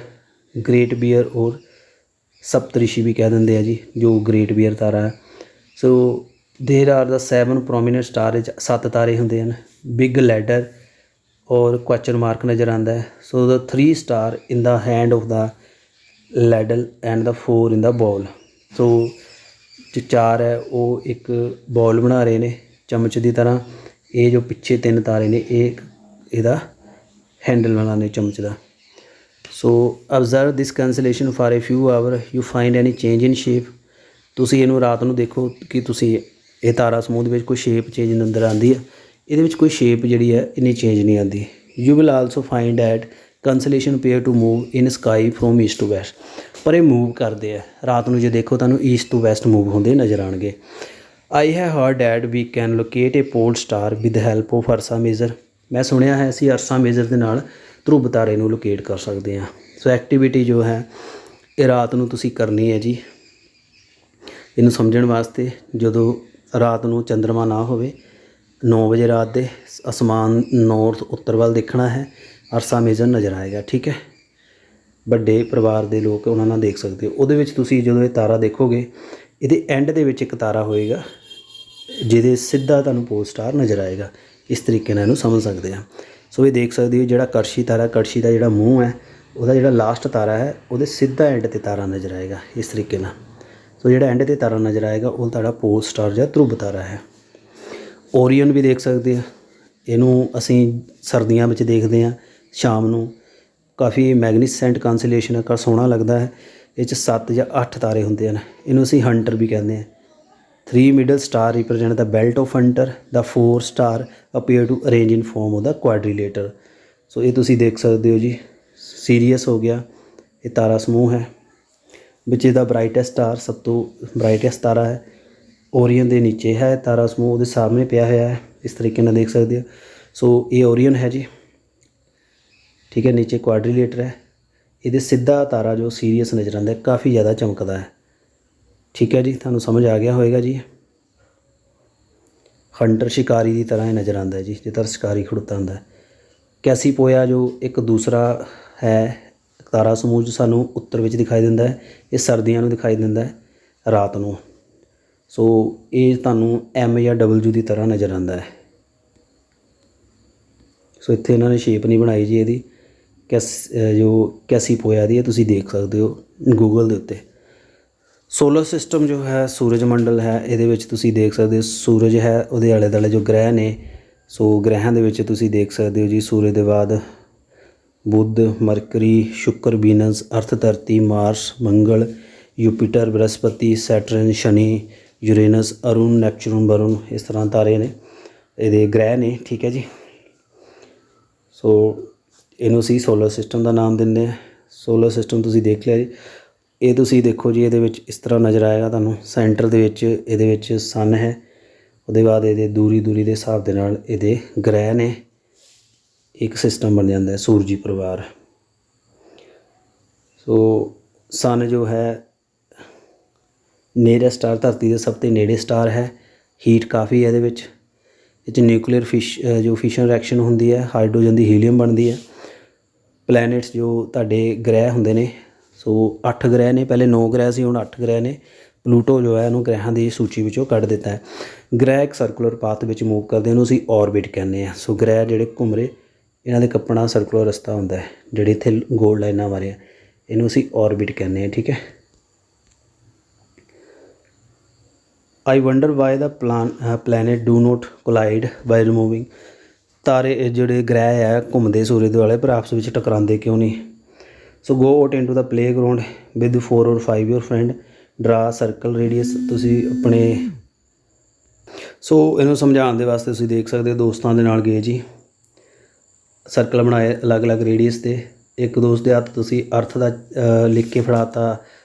great beer ਔਰ ਸਪਤਰਿਸ਼ੀ ਵੀ ਕਹਿ ਦਿੰਦੇ ਆ ਜੀ, ਜੋ ਗ੍ਰੇਟ ਬੀਅਰ ਤਾਰਾ ਹੈ। ਸੋ ਦੇਰ ਆਰ ਦਾ 7 ਪ੍ਰੋਮੀਨੈਂਟ ਸਟਾਰ, 7 ਤਾਰੇ ਹੁੰਦੇ ਹਨ। Big ladder or question mark ਨਜ਼ਰ ਆਉਂਦਾ ਹੈ। So the 3 star in the hand of the ladle and the 4 in the bowl. So ਜੋ 4 ਹੈ ਉਹ ਇੱਕ ਬੋਲ ਬਣਾ ਰਹੇ ਨੇ ਚਮਚ ਦੀ ਤਰ੍ਹਾਂ। ਇਹ ਜੋ ਪਿੱਛੇ 3 ਤਾਰੇ ਨੇ ਇਹ ਇਹਦਾ ਹੈਂਡਲ ਬਣਾਉਂਦੇ ਚਮਚ ਦਾ। So observe this constellation for a few hour, you find any change in shape. ਤੁਸੀਂ ਇਹਨੂੰ ਰਾਤ ਨੂੰ ਦੇਖੋ ਕਿ ਤੁਸੀਂ ਇਹ ਤਾਰਾ ਸਮੂਹ ਦੇ ਵਿੱਚ ਕੋਈ ਸ਼ੇਪ ਚੇਂਜ ਨਜ਼ਰ ਆਉਂਦੀ ਹੈ। ਇਹਦੇ ਵਿੱਚ ਕੋਈ ਸ਼ੇਪ ਜਿਹੜੀ ਹੈ ਇੰਨੀ ਚੇਂਜ ਨਹੀਂ ਆਉਂਦੀ। You will also find at constellation appear to move in sky from east to west. ਪਰ ਇਹ ਮੂਵ ਕਰਦੇ ਆ ਰਾਤ ਨੂੰ, ਜੇ ਦੇਖੋ ਤੁਹਾਨੂੰ ਈਸਟ ਟੂ ਵੈਸਟ ਮੂਵ ਹੁੰਦੇ ਨਜ਼ਰ ਆਉਣਗੇ। I have heard that we can locate a pole star with help of Ursa Major. ਮੈਂ ਸੁਣਿਆ ਹੈ ਅਸੀਂ ਅਰਸਾ ਮੇਜਰ ਦੇ ਨਾਲ ਧਰੁਵ ਤਾਰੇ ਨੂੰ ਲੋਕੇਟ ਕਰ ਸਕਦੇ ਹਾਂ। ਸੋ ਐਕਟੀਵਿਟੀ ਜੋ ਹੈ ਇਹ ਰਾਤ ਨੂੰ ਤੁਸੀਂ ਕਰਨੀ ਹੈ ਜੀ। ਇਹਨੂੰ ਸਮਝਣ ਵਾਸਤੇ ਜਦੋਂ ਰਾਤ ਨੂੰ ਚੰਦਰਮਾ ਨਾ ਹੋਵੇ 9 ਵਜੇ ਰਾਤ ਦੇ ਅਸਮਾਨ ਨੌਰਥ ਉੱਤਰ ਵੱਲ ਦੇਖਣਾ ਹੈ, ਅਰਸਾ ਮੇਜਰ ਨਜ਼ਰ ਆਏਗਾ। ਠੀਕ ਹੈ, ਵੱਡੇ ਪਰਿਵਾਰ ਦੇ ਲੋਕ ਉਹਨਾਂ ਨਾਲ ਦੇਖ ਸਕਦੇ ਹੋ। ਉਹਦੇ ਵਿੱਚ ਤੁਸੀਂ ਜਦੋਂ ਇਹ ਤਾਰਾ ਦੇਖੋਗੇ ਇਹਦੇ ਐਂਡ ਦੇ ਵਿੱਚ ਇੱਕ ਤਾਰਾ ਹੋਏਗਾ ਜਿਹਦੇ ਸਿੱਧਾ ਤੁਹਾਨੂੰ ਪੋਲ ਸਟਾਰ ਨਜ਼ਰ ਆਏਗਾ। ਇਸ ਤਰੀਕੇ ਨਾਲ ਇਹਨੂੰ ਸਮਝ ਸਕਦੇ ਹਾਂ। ਸੋ ਇਹ ਦੇਖ ਸਕਦੇ ਹੋ ਜਿਹੜਾ ਕੜਛੀ ਤਾਰਾ, ਕੜਛੀ ਦਾ ਜਿਹੜਾ ਮੂੰਹ ਹੈ ਉਹਦਾ ਜਿਹੜਾ ਲਾਸਟ ਤਾਰਾ ਹੈ ਉਹਦੇ ਸਿੱਧਾ ਐਂਡ 'ਤੇ ਤਾਰਾ ਨਜ਼ਰ ਆਏਗਾ ਇਸ ਤਰੀਕੇ ਨਾਲ। ਸੋ ਜਿਹੜਾ ਐਂਡ 'ਤੇ ਤਾਰਾ ਨਜ਼ਰ ਆਏਗਾ ਉਹ ਤੁਹਾਡਾ ਪੋਲ ਸਟਾਰ ਜਾਂ ਧਰੁਵ ਤਾਰਾ ਹੈ। ਓਰੀਅਨ ਵੀ ਦੇਖ ਸਕਦੇ ਆ, ਇਹਨੂੰ ਅਸੀਂ ਸਰਦੀਆਂ ਵਿੱਚ ਦੇਖਦੇ ਹਾਂ ਸ਼ਾਮ ਨੂੰ। ਕਾਫੀ ਮੈਗਨੀਸੈਂਟ ਕਾਂਸਲੇਸ਼ਨ ਹੈ, ਸੋਹਣਾ ਲੱਗਦਾ ਹੈ। ਇਹ 'ਚ 7 ਜਾਂ 8 ਤਾਰੇ ਹੁੰਦੇ ਹਨ। ਇਹਨੂੰ ਅਸੀਂ ਹੰਟਰ ਵੀ ਕਹਿੰਦੇ ਹਾਂ। 3 middle star represent the belt of hunter, the 4 star appear to arrange in form of the quadrilateral. So ਇਹ ਤੁਸੀਂ ਦੇਖ ਸਕਦੇ ਹੋ ਜੀ। ਸੀਰੀਅਸ ਹੋ ਗਿਆ, ਇਹ ਤਾਰਾ ਸਮੂਹ ਹੈ ਵਿੱਚ ਇਹਦਾ ਬਰਾਈਟੈਸਟ ਸਟਾਰ, ਸਭ ਤੋਂ ਬਰਾਈਟੈਸਟ ਤਾਰਾ ਹੈ। ਓਰੀਅਨ ਦੇ ਨੀਚੇ ਹੈ ਤਾਰਾ ਸਮੂਹ, ਉਹਦੇ ਸਾਹਮਣੇ ਪਿਆ ਹੋਇਆ ਹੈ, ਇਸ ਤਰੀਕੇ ਨਾਲ ਦੇਖ ਸਕਦੇ ਹੋ। ਸੋ ਇਹ ਓਰੀਅਨ ਹੈ ਜੀ। ਠੀਕ ਹੈ, ਨੀਚੇ ਕੁਆਡਰੀਲੇਟਰ ਹੈ। ਇਹਦੇ ਸਿੱਧਾ ਤਾਰਾ ਜੋ ਸੀਰੀਅਸ ਨਜ਼ਰ ਆਉਂਦਾ ਕਾਫੀ ਜ਼ਿਆਦਾ ਚਮਕਦਾ ਹੈ। ਠੀਕ ਹੈ ਜੀ, ਤੁਹਾਨੂੰ ਸਮਝ ਆ ਗਿਆ ਹੋਵੇਗਾ ਜੀ। ਹੰਟਰ ਸ਼ਿਕਾਰੀ ਦੀ ਤਰ੍ਹਾਂ ਹੀ ਨਜ਼ਰ ਆਉਂਦਾ ਜੀ, ਜਿਸ ਤਰ੍ਹਾਂ ਸ਼ਿਕਾਰੀ ਖੜੋਤਾ ਹੁੰਦਾ। ਕੈਸੀਪੋਇਆ ਜੋ ਇੱਕ ਦੂਸਰਾ ਹੈ ਤਾਰਾ ਸਮੂਹ ਜੋ ਸਾਨੂੰ ਉੱਤਰ ਵਿੱਚ ਦਿਖਾਈ ਦਿੰਦਾ ਹੈ, ਇਹ ਸਰਦੀਆਂ ਨੂੰ ਦਿਖਾਈ ਦਿੰਦਾ ਹੈ ਰਾਤ ਨੂੰ। ਸੋ ਇਹ ਤੁਹਾਨੂੰ M ਜਾਂ W ਦੀ ਤਰ੍ਹਾਂ ਨਜ਼ਰ ਆਉਂਦਾ ਹੈ। ਸੋ ਇੱਥੇ ਇਹਨਾਂ ਨੇ ਸ਼ੇਪ ਨਹੀਂ ਬਣਾਈ ਜੀ ਇਹਦੀ ਜੋ ਕੈਸੀਪੋਇਆ ਦੀ ਹੈ, ਤੁਸੀਂ ਦੇਖ ਸਕਦੇ ਹੋ ਗੂਗਲ ਦੇ ਉੱਤੇ। ਸੋਲਰ ਸਿਸਟਮ ਜੋ ਹੈ ਸੂਰਜ ਮੰਡਲ ਹੈ, ਇਹਦੇ ਵਿੱਚ ਤੁਸੀਂ ਦੇਖ ਸਕਦੇ ਹੋ ਸੂਰਜ ਹੈ, ਉਹਦੇ ਆਲੇ ਦੁਆਲੇ ਜੋ ਗ੍ਰਹਿ ਨੇ। ਸੋ ਗ੍ਰਹਿਾਂ ਦੇ ਵਿੱਚ ਤੁਸੀਂ ਦੇਖ ਸਕਦੇ ਹੋ ਜੀ ਸੂਰਜ ਦੇ ਬਾਅਦ ਬੁੱਧ, ਮਰਕਰੀ, ਸ਼ੁੱਕਰ, ਵੀਨਸ, ਅਰਥ, ਧਰਤੀ, ਮਾਰਸ, ਮੰਗਲ, ਯੂਪੀਟਰ, ਬ੍ਰਹਸਪਤੀ, ਸੈਟਰਨ, ਸ਼ਨੀ, ਯੂਰੇਨਸ, ਅਰੁਣ, ਨੈਪਚੂਨ, ਵਰੁਣ। ਇਸ ਤਰ੍ਹਾਂ ਤਾਰੇ ਨੇ, ਇਹਦੇ ਗ੍ਰਹਿ ਨੇ। ਠੀਕ ਹੈ ਜੀ। ਸੋ ਇਹਨੂੰ ਅਸੀਂ ਸੋਲਰ ਸਿਸਟਮ ਦਾ ਨਾਮ ਦਿੰਦੇ ਹਾਂ। ਸੋਲਰ ਸਿਸਟਮ ਤੁਸੀਂ ਦੇਖ ਲਿਆ ਜੀ। ਇਹ ਤੁਸੀਂ ਦੇਖੋ ਜੀ, ਇਹਦੇ ਵਿੱਚ ਇਸ ਤਰ੍ਹਾਂ ਨਜ਼ਰ ਆਏਗਾ ਤੁਹਾਨੂੰ। ਸੈਂਟਰ ਦੇ ਵਿੱਚ ਇਹਦੇ ਵਿੱਚ ਸਨ ਹੈ, ਉਹਦੇ ਬਾਅਦ ਇਹਦੇ ਦੂਰੀ ਦੇ ਹਿਸਾਬ ਦੇ ਨਾਲ ਇਹਦੇ ਗ੍ਰਹਿ ਨੇ। ਇੱਕ ਸਿਸਟਮ ਬਣ ਜਾਂਦਾ ਹੈ ਸੂਰਜੀ ਪਰਿਵਾਰ। ਸੋ ਸਨ ਜੋ ਹੈ ਨੇੜੇ ਸਟਾਰ, ਧਰਤੀ ਦੇ ਸਭ ਤੋਂ ਨੇੜੇ ਸਟਾਰ ਹੈ। ਹੀਟ ਕਾਫੀ ਹੈ ਇਹਦੇ ਵਿੱਚ। ਇਹ 'ਚ ਨਿਊਕਲੀਅਰ ਜੋ ਫਿਸ਼ਨ ਰਿਐਕਸ਼ਨ ਹੁੰਦੀ ਹੈ, ਹਾਈਡਰੋਜਨ ਦੀ ਹੀਲੀਅਮ ਬਣਦੀ ਹੈ। ਪਲੈਨਟਸ ਜੋ ਤੁਹਾਡੇ ਗ੍ਰਹਿ ਹੁੰਦੇ ਨੇ, ਸੋ 8 ਗ੍ਰਹਿ ਨੇ। ਪਹਿਲੇ 9 ਗ੍ਰਹਿ ਸੀ, ਹੁਣ 8 ਗ੍ਰਹਿ ਨੇ। ਪਲੂਟੋ ਜੋ ਹੈ ਇਹਨੂੰ ਗ੍ਰਹਿਾਂ ਦੀ ਸੂਚੀ ਵਿੱਚੋਂ ਕੱਢ ਦਿੱਤਾ ਹੈ। ਗ੍ਰਹਿ ਇੱਕ ਸਰਕੂਲਰ ਪਾਥ ਵਿੱਚ ਮੂਵ ਕਰਦੇ, ਇਹਨੂੰ ਅਸੀਂ ਔਰਬਿਟ ਕਹਿੰਦੇ ਹਾਂ। ਸੋ ਗ੍ਰਹਿ ਜਿਹੜੇ ਘੁੰਮ ਰਹੇ, ਇਹਨਾਂ ਦੇ ਕੱਪਣਾ ਸਰਕੂਲਰ ਰਸਤਾ ਹੁੰਦਾ ਹੈ। ਜਿਹੜੇ ਇੱਥੇ ਗੋਲ ਲਾਈਨਾਂ ਵਾਲੇ ਆ, ਇਹਨੂੰ ਅਸੀਂ ਔਰਬਿਟ ਕਹਿੰਦੇ ਹਾਂ। ਠੀਕ ਹੈ। I wonder why the planet do not collide by removing. ਤਾਰੇ ਜਿਹੜੇ ਗ੍ਰਹਿ ਹੈ ਘੁੰਮਦੇ ਸੂਰਜ ਦੇ ਵਾਲੇ, ਪਰ ਆਪਸ ਵਿੱਚ ਟਕਰਾਉਂਦੇ ਕਿਉਂ ਨਹੀਂ। So go out into the playground with 4 or 5 your friend, draw circle radius. ਤੁਸੀਂ ਆਪਣੇ ਸੋ ਇਹਨੂੰ ਸਮਝਾਉਣ ਦੇ ਵਾਸਤੇ ਤੁਸੀਂ ਦੇਖ ਸਕਦੇ ਹੋ ਦੋਸਤਾਂ ਦੇ ਨਾਲ ਗਏ ਜੀ, ਸਰਕਲ ਬਣਾਏ ਅਲੱਗ-ਅਲੱਗ ਰੇਡੀਅਸ 'ਤੇ। ਇੱਕ ਦੋਸਤ ਦੇ ਹੱਥ ਤੁਸੀਂ ਅਰਥ ਦਾ ਲਿਖ ਕੇ ਫੜਾਤਾ,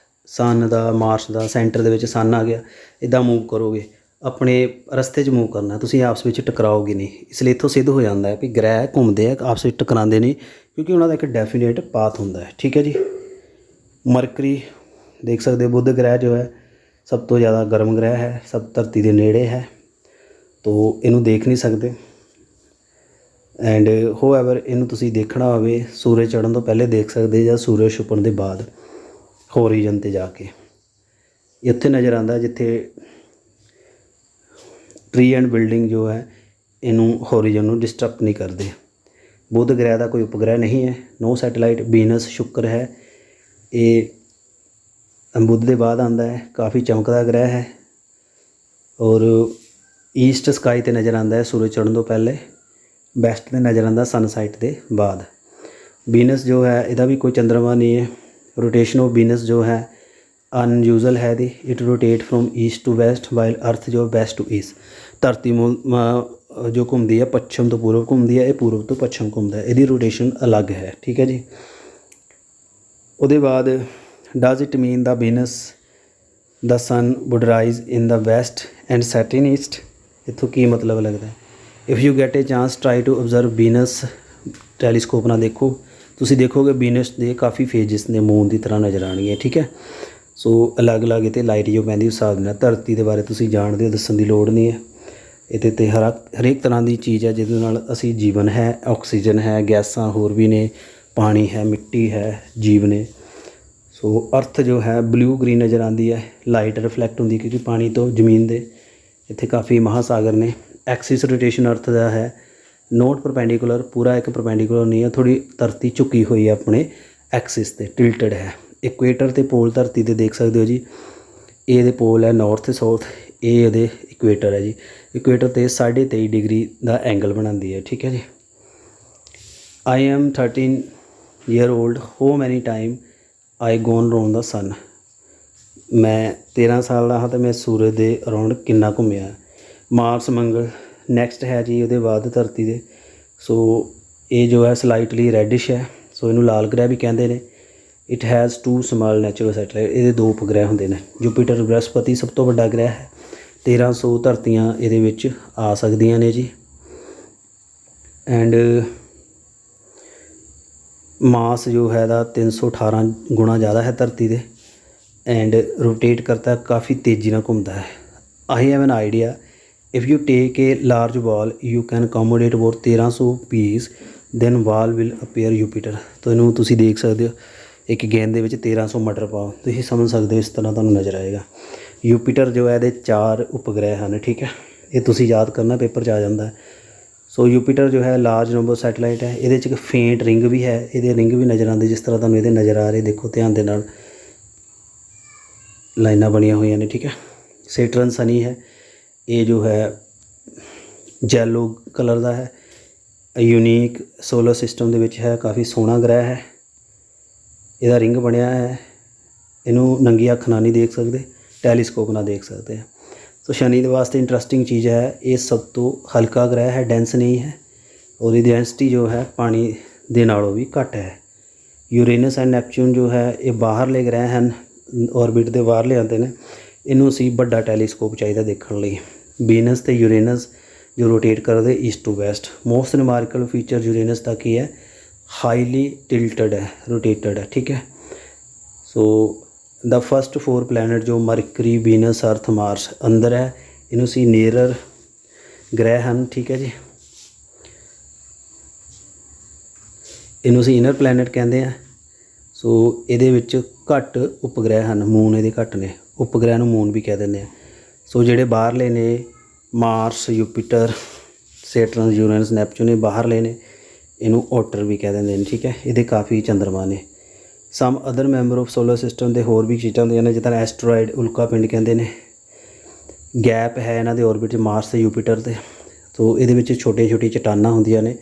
ਸਨ ਦਾ, ਮਾਰਸ ਦਾ, ਸੈਂਟਰ ਦੇ ਵਿੱਚ ਸਨ ਆ ਗਿਆ। ਇੱਦਾਂ ਮੂਵ ਕਰੋਗੇ, ਆਪਣੇ ਰਸਤੇ 'ਚ ਮੂਵ ਕਰਨਾ, ਤੁਸੀਂ ਆਪਸ ਵਿੱਚ ਟਕਰਾਓਗੇ ਨਹੀਂ। ਇਸ ਲਈ ਇੱਥੋਂ ਸਿੱਧ ਹੋ ਜਾਂਦਾ ਹੈ ਵੀ ਗ੍ਰਹਿ ਘੁੰਮਦੇ ਆ, ਆਪਸ ਵਿੱਚ ਟਕਰਾਉਂਦੇ ਨਹੀਂ, ਕਿਉਂਕਿ ਉਹਨਾਂ ਦਾ ਇੱਕ ਡੈਫੀਨੇਟ ਪਾਥ ਹੁੰਦਾ ਹੈ। ਠੀਕ ਹੈ ਜੀ। ਮਰਕਰੀ ਦੇਖ ਸਕਦੇ ਹੋ, ਬੁੱਧ ਗ੍ਰਹਿ ਜੋ ਹੈ ਸਭ ਤੋਂ ਜ਼ਿਆਦਾ ਗਰਮ ਗ੍ਰਹਿ ਹੈ, ਸਭ ਧਰਤੀ ਦੇ ਨੇੜੇ ਹੈ, ਤੋ ਇਹਨੂੰ ਦੇਖ ਨਹੀਂ ਸਕਦੇ। ਐਂਡ ਹੋਐਵਰ ਇਹਨੂੰ ਤੁਸੀਂ ਦੇਖਣਾ ਹੋਵੇ ਸੂਰਜ ਚੜ੍ਹਨ ਤੋਂ ਪਹਿਲੇ ਦੇਖ ਸਕਦੇ ਜਾਂ ਸੂਰਜ ਛੁਪਣ ਦੇ ਬਾਅਦ। ਹੋਰੀਜਨ ਤੇ ਜਾ ਕੇ ਇੱਥੇ ਨਜ਼ਰ ਆਉਂਦਾ ਜਿੱਥੇ ਟਰੀ ਐਂਡ ਬਿਲਡਿੰਗ ਜੋ ਹੈ ਇਹਨੂੰ ਹੋਰੀਜਨ ਨੂੰ ਡਿਸਟਰਬ ਨਹੀਂ ਕਰਦੇ। ਬੁੱਧ ਗ੍ਰਹਿ ਦਾ ਕੋਈ ਉਪਗ੍ਰਹਿ ਨਹੀਂ ਹੈ, ਨੋ ਸੈਟੇਲਾਈਟ। ਵੀਨਸ ਸ਼ੁੱਕਰ ਹੈ, ਇਹ ਬੁੱਧ ਦੇ ਬਾਅਦ ਆਉਂਦਾ ਹੈ, ਕਾफ़ी ਚਮਕਦਾ ਗ੍ਰਹਿ ਹੈ ਔਰ ਈਸਟ ਸਕਾਈ 'ਤੇ ਨਜ਼ਰ ਆਉਂਦਾ ਹੈ ਸੂਰਜ ਚੜ੍ਹਨ ਤੋਂ ਪਹਿਲੇ, ਵੈਸਟ 'ਤੇ ਨਜ਼ਰ ਆਉਂਦਾ ਸਨਸਾਈਟ ਦੇ ਬਾਅਦ। ਵੀਨਸ ਜੋ ਹੈ ਇਹਦਾ ਵੀ ਕੋਈ ਚੰਦਰਮਾ ਨਹੀਂ ਹੈ। रोटेशन ऑफ ਵੀਨਸ जो है अनयूजल है दी, it rotate from east to west while earth जो वैसट टू ईस्ट। धरती जो घूमती है पश्चिम तो पूर्व घूमती है, ये पूर्व तो पश्चिम घूमता है, यदी रोटेशन अलग है। ठीक है जी। उसदे बाद does it mean the Venus the sun would rise in the west and set in east. इत्थों की मतलब लगता है, if you get a chance try to observe Venus telescope ਨਾਲ देखो, ਤੁਸੀਂ ਦੇਖੋਗੇ ਵੀਨਸ ਦੇ ਕਾफ़ੀ ਫੇजिस ਨੇ ਮੂਨ ਦੀ ਤਰ੍ਹਾਂ ਨਜ਼ਰ ਆਉਣਗੀਆਂ। ਠੀਕ ਹੈ। ਸੋ ਅਲੱਗ-ਅਲੱਗ ਇਹ ਲਾਈਟ ਜੋ ਪੈਂਦੀ ਉਸ ਹਿਸਾਬ ਨਾਲ। ਧਰਤੀ ਦੇ ਬਾਰੇ ਤੁਸੀਂ ਜਾਣਦੇ ਹੋ, ਦੱਸਣ ਦੀ ਲੋੜ ਨਹੀਂ ਹੈ। ਇਹਦੇ 'ਤੇ ਹਰੇਕ ਤਰ੍ਹਾਂ ਦੀ ਚੀਜ਼ ਹੈ ਜਿਹਦੇ ਨਾਲ ਅਸੀਂ ਜੀਵਨ ਹੈ, ਆਕਸੀਜਨ ਹੈ, ਗੈਸਾਂ ਹੋਰ ਵੀ ਨੇ, ਪਾਣੀ ਹੈ, ਮਿੱਟੀ ਹੈ, ਜੀਵ ਨੇ। ਸੋ ਅਰਥ ਜੋ ਹੈ ਬਲੂ ਗ੍ਰੀਨ ਨਜ਼ਰ ਆਉਂਦੀ ਹੈ, ਲਾਈਟ ਰਿਫਲੈਕਟ ਹੁੰਦੀ ਕਿਉਂਕਿ ਪਾਣੀ ਤੋਂ ਜ਼ਮੀਨ ਦੇ। ਇੱਥੇ ਕਾफ़ੀ ਮਹਾਸਾਗਰ ਨੇ। ਐਕਸਿਸ रोटेशन अर्थ ਦਾ है नोट परपेंडिकुलर, पूरा एक परपेंडिकुलर नहीं है, थोड़ी धरती झुकी हुई है अपने एक्सिस ते, टिल्टड है। इक्वेटर ते पोल धरती ते देख सकते हो जी, ये पोल है नॉर्थ साउथ, ये इक्वेटर है जी। इक्वेटर ते 23.5 डिग्री का एंगल बनाती है। ठीक है जी। I am 13 year old, how many time I gone round the sun. मैं 13 साल का हाँ तो मैं सूरज के अराउंड किन्ना घूमिया। मार्स मंगल नैक्सट है जी, उसदे बाद धरती दे। सो ये जो है सलाइटली रैडिश है, सो इनू लाल ग्रह भी कहते हैं। It has 2 small natural satellite, ये 2 उपग्रह होंगे ने। जुपिटर बृहस्पति सब तो बड़ा ग्रह है, 1300 धरतियाँ ये आ सकदियाँ ने जी। एंड मास जो है 318 गुणा ज़्यादा है धरती दे। एंड रोटेट करता काफ़ी तेज़ी नाल घूमता है। I have an idea, if you take a large ball you can accommodate about 1300 piece, then ball will appear Jupiter. तो इनू तुसी देख सकते हो, एक गेंद दे विच 1300 मटर पाओ, तुसी समझ सकते हो इस तरह तुहानू नज़र आएगा। यूपीटर जो है ये 4 उपग्रह हैं। ठीक है, ये तुसी याद करना, पेपर 'च आ जाता है। सो यूपीटर जो है लार्ज नंबर सैटेलाइट है, ये एक फेंट रिंग भी है, ये रिंग भी नज़र आती जिस तरह तुहानू ये नज़र आ रहे, देखो ध्यान दे नाल लाइनां बनिया हुई ने। ठीक है। सैटर्न सनी है, ये जो है जैलो कलर का है, यूनीक सोलर सिस्टम दे विच है, काफ़ी सोहना ग्रह है। इसका रिंग बनया है, इनू नंगी अख नाल नहीं देख सकते, टैलीस्कोप नाल देख सकते हैं। तो शनि के वास्ते इंटरस्टिंग चीज़ है, ये सब तो हल्का ग्रह है, डेंस नहीं है और ये डेंसिटी जो है पानी दे नालों भी घट है। यूरेनस एंड नैपच्यून जो है ये बाहरले ग्रह हैं, ऑर्बिट के बाहरले आते हैं। इनू सी बड़ा टैलीस्कोप चाहिए देखने लई। ਵੀਨਸ ਤੇ यूरेनस जो रोटेट करते east to west. Most remarkable feature Uranus का की है, हाईली टिल्टड है, रोटेटेड है। ठीक है। सो द फस्ट 4 प्लैनेट जो मरकरी, ਵੀਨਸ, अर्थ, मार्स अंदर है, इनू सी नेरर ग्रह हैं। ठीक है जी। इनू सी इनर प्लैनेट कहते हैं। सो ये घट उपग्रह हैं, मून ये घट ने, उपग्रह नूं मून भी कह देंगे हैं। सो ਜਿਹੜੇ ਬਾਹਰਲੇ ਨੇ ਮਾਰਸ, यूपीटर, सैटर्न, यूरेनस, नैपच्यून, ये बाहरले ने, इनू ओटर भी कह देंगे हैं। ठीक है। ये काफ़ी चंद्रमा ने। Some other member of solar system के होर भी चीज़ां होंदियां ने, जिद्दां एस्ट्रॉयड, उल्का पिंड कहते हैं। गैप है इन्हां दे ऑर्बिट मार्स ते यूपीटर ते। तो ये छोटी छोटी चट्टानां होंदियां ने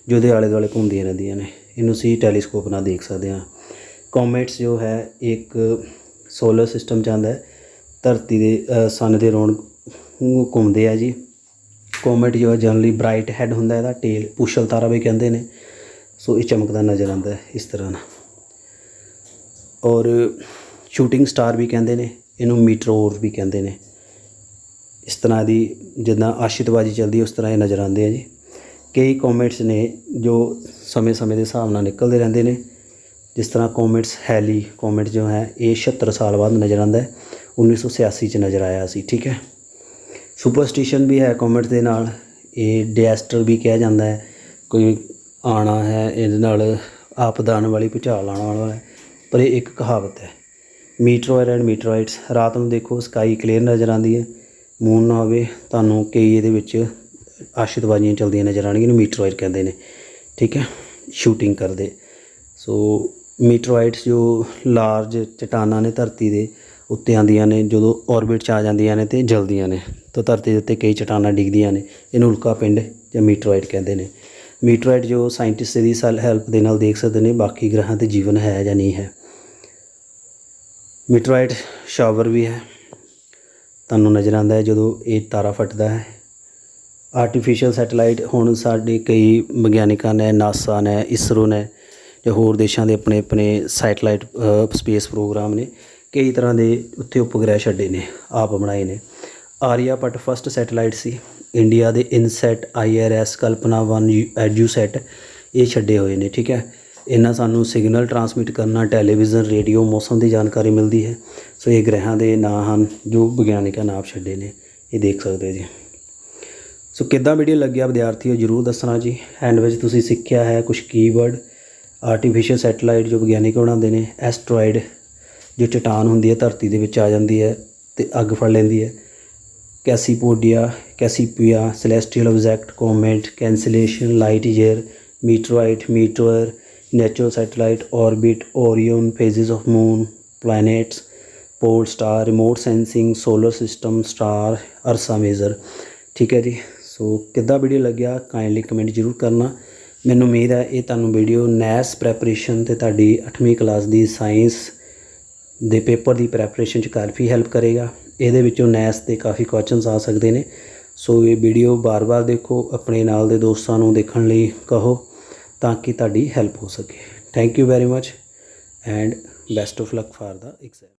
जो दे आले दुआले घूमदियां रहिंदियां ने, इनू असीं टैलीस्कोप नाल देख सकते हैं। कॉमेट्स जो है एक सोलर सिस्टम च आंदा है, धरती के सन के राउंड घूमते हैं जी। कॉमेट जो है जनरली ब्राइट हैड होंदा है, टेल पुछल तारा भी कहते हैं। सो ये चमकदा नज़र आता है इस तरह ना। और शूटिंग स्टार भी कहते हैं, इनू मीटरोर भी कहते हैं। इस तरह की जिद्दां आशितबाजी चलती है उस तरह ये नज़र आते हैं जी। कई कॉमेट्स ने जो समय समय के हिसाब नाल निकलते रहते हैं, जिस तरह कॉमेट्स हैली कॉमेट जो है ये 76 साल बाद नज़र आता है, 1986 च नज़र आया सी। ठीक है। सुपरस्टिशन भी है कॉमेट के नाल, ये डिएस्टर भी कहा जाता है, कोई आना है ये आपदा आने वाली, भूचाल आने वाला है, पर ये एक कहावत है। ਮੀਟਰੋਇਡ ਐਂਡ ਮੀਟਰੋਇਡਸ। ਰਾਤ ਨੂੰ ਦੇਖੋ ਸਕਾਈ ਕਲੀਅਰ ਨਜ਼ਰ ਆਉਂਦੀ ਹੈ, ਮੂਨ ਨਾ ਹੋਵੇ ਤੁਹਾਨੂੰ ਕਈ ਇਹਦੇ ਵਿੱਚ ਆਸ਼ਿਤਬਾਜ਼ੀਆਂ ਚਲਦੀਆਂ ਨਜ਼ਰ ਆਉਣਗੀਆਂ, ਇਹਨੂੰ ਮੀਟਰੋਇਡ ਕਹਿੰਦੇ ਨੇ। ਠੀਕ ਹੈ, ਸ਼ੂਟਿੰਗ ਕਰਦੇ। ਸੋ ਮੀਟਰੋਇਡਸ ਜੋ ਲਾਰਜ ਚਟਾਨਾਂ ਨੇ ਧਰਤੀ ਦੇ ਉੱਤੇ ਆਉਂਦੀਆਂ ਨੇ, ਜਦੋਂ ਔਰਬਿਟ 'ਚ ਆ ਜਾਂਦੀਆਂ ਨੇ ਅਤੇ ਜਲਦੀਆਂ ਨੇ, ਤਾਂ ਧਰਤੀ ਦੇ ਉੱਤੇ ਕਈ ਚਟਾਨਾਂ ਡਿੱਗਦੀਆਂ ਨੇ, ਇਹਨੂੰ ਉਲਕਾ ਪਿੰਡ ਜਾਂ ਮੀਟਰੋਇਡ ਕਹਿੰਦੇ ਨੇ। ਮੀਟਰੋਇਡ ਜੋ ਸਾਇੰਟਿਸਟ ਦੀ ਹੈਲਪ ਦੇ ਨਾਲ ਦੇਖ ਸਕਦੇ ਨੇ ਬਾਕੀ ਗ੍ਰਹਿਾਂ 'ਤੇ ਜੀਵਨ ਹੈ ਜਾਂ ਨਹੀਂ ਹੈ। ਮੀਟਰੋਇਡ ਸ਼ਾਵਰ ਵੀ ਹੈ, ਤੁਹਾਨੂੰ ਨਜ਼ਰ ਆਉਂਦਾ ਹੈ ਜਦੋਂ ਇਹ ਤਾਰਾ ਫਟਦਾ ਹੈ। ਆਰਟੀਫਿਸ਼ੀਅਲ ਸੈਟੇਲਾਈਟ ਹੁਣ ਸਾਡੇ ਕਈ ਵਿਗਿਆਨਿਕਾਂ ਨੇ, ਨਾਸਾ ਨੇ, ਇਸਰੋ ਨੇ ਜਾਂ ਹੋਰ ਦੇਸ਼ਾਂ ਦੇ ਆਪਣੇ ਆਪਣੇ ਸੈਟੇਲਾਈਟ ਸਪੇਸ ਪ੍ਰੋਗਰਾਮ ਨੇ, ਕਈ ਤਰ੍ਹਾਂ ਦੇ ਉੱਥੇ ਉਪਗ੍ਰਹਿ ਛੱਡੇ ਨੇ, ਆਪ ਬਣਾਏ ਨੇ। ਆਰੀਆਭੱਟ ਫਸਟ ਸੈਟੇਲਾਈਟ ਸੀ। ਇੰਡੀਆ ਦੇ ਇਨਸੈਟ, IRS, ਕਲਪਨਾ 1, ਐਜੂਸੈਟ ਇਹ ਛੱਡੇ ਹੋਏ ਨੇ। ਠੀਕ ਹੈ, ਇਹਨਾਂ ਸਾਨੂੰ ਸਿਗਨਲ ਟਰਾਂਸਮਿਟ ਕਰਨਾ, ਟੈਲੀਵਿਜ਼ਨ, ਰੇਡੀਓ, ਮੌਸਮ ਦੀ ਜਾਣਕਾਰੀ ਮਿਲਦੀ ਹੈ। ਸੋ ਇਹ ਗ੍ਰਹਿਾਂ ਦੇ ਨਾਂ ਹਨ ਜੋ ਵਿਗਿਆਨਿਕਾਂ ਨੇ ਆਪ ਛੱਡੇ ਨੇ, ਇਹ ਦੇਖ ਸਕਦੇ ਜੀ। ਸੋ ਕਿੱਦਾਂ ਵੀਡੀਓ ਲੱਗਿਆ ਵਿਦਿਆਰਥੀਓ ਜ਼ਰੂਰ ਦੱਸਣਾ ਜੀ। ਐਂਡ ਵਿੱਚ ਤੁਸੀਂ ਸਿੱਖਿਆ ਹੈ ਕੁਛ ਕੀਵਰਡ। ਆਰਟੀਫਿਸ਼ੀਅਲ ਸੈਟੇਲਾਈਟ ਜੋ ਵਿਗਿਆਨਿਕ ਬਣਾਉਂਦੇ ਨੇ, ਐਸਟਰੋਇਡ ਜੋ ਚਟਾਨ ਹੁੰਦੀ ਹੈ ਧਰਤੀ ਦੇ ਵਿੱਚ ਆ ਜਾਂਦੀ ਹੈ ਅਤੇ ਅੱਗ ਫੜ ਲੈਂਦੀ ਹੈ, Cassiopeia, Cassiopeia, celestial object, comet, constellation, light year, meteoroid, meteor, natural satellite, orbit, Orion, phases of moon, planets, pole star, remote sensing, solar system, star, Ursa Major. ਠੀਕ ਹੈ ਜੀ। ਸੋ ਕਿੱਦਾਂ ਵੀਡੀਓ ਲੱਗਿਆ ਕਾਈਂਡਲੀ ਕਮੈਂਟ ਜ਼ਰੂਰ ਕਰਨਾ। ਮੈਨੂੰ ਉਮੀਦ ਹੈ ਇਹ ਤੁਹਾਨੂੰ ਵੀਡੀਓ ਨੈਸ ਪ੍ਰੈਪਰੇਸ਼ਨ ਅਤੇ ਤੁਹਾਡੀ 8ਵੀਂ ਕਲਾਸ ਦੀ ਸਾਇੰਸ ਦੇ ਪੇਪਰ ਦੀ ਪ੍ਰੈਪਰੇਸ਼ਨ 'ਚ ਕਾਫੀ ਹੈਲਪ ਕਰੇਗਾ। ਇਹਦੇ ਵਿੱਚੋਂ ਨੈਸ ਦੇ ਕਾਫੀ ਕੁਐਸਚਨਸ ਆ ਸਕਦੇ ਨੇ। ਸੋ ਇਹ ਵੀਡੀਓ ਬਾਰ-ਬਾਰ ਦੇਖੋ, ਆਪਣੇ ਨਾਲ ਦੇ ਦੋਸਤਾਂ ਨੂੰ ਦੇਖਣ ਲਈ ਕਹੋ ਤਾਂ ਕਿ ਤੁਹਾਡੀ ਹੈਲਪ ਹੋ ਸਕੇ। Thank you very much and best of luck for the exam.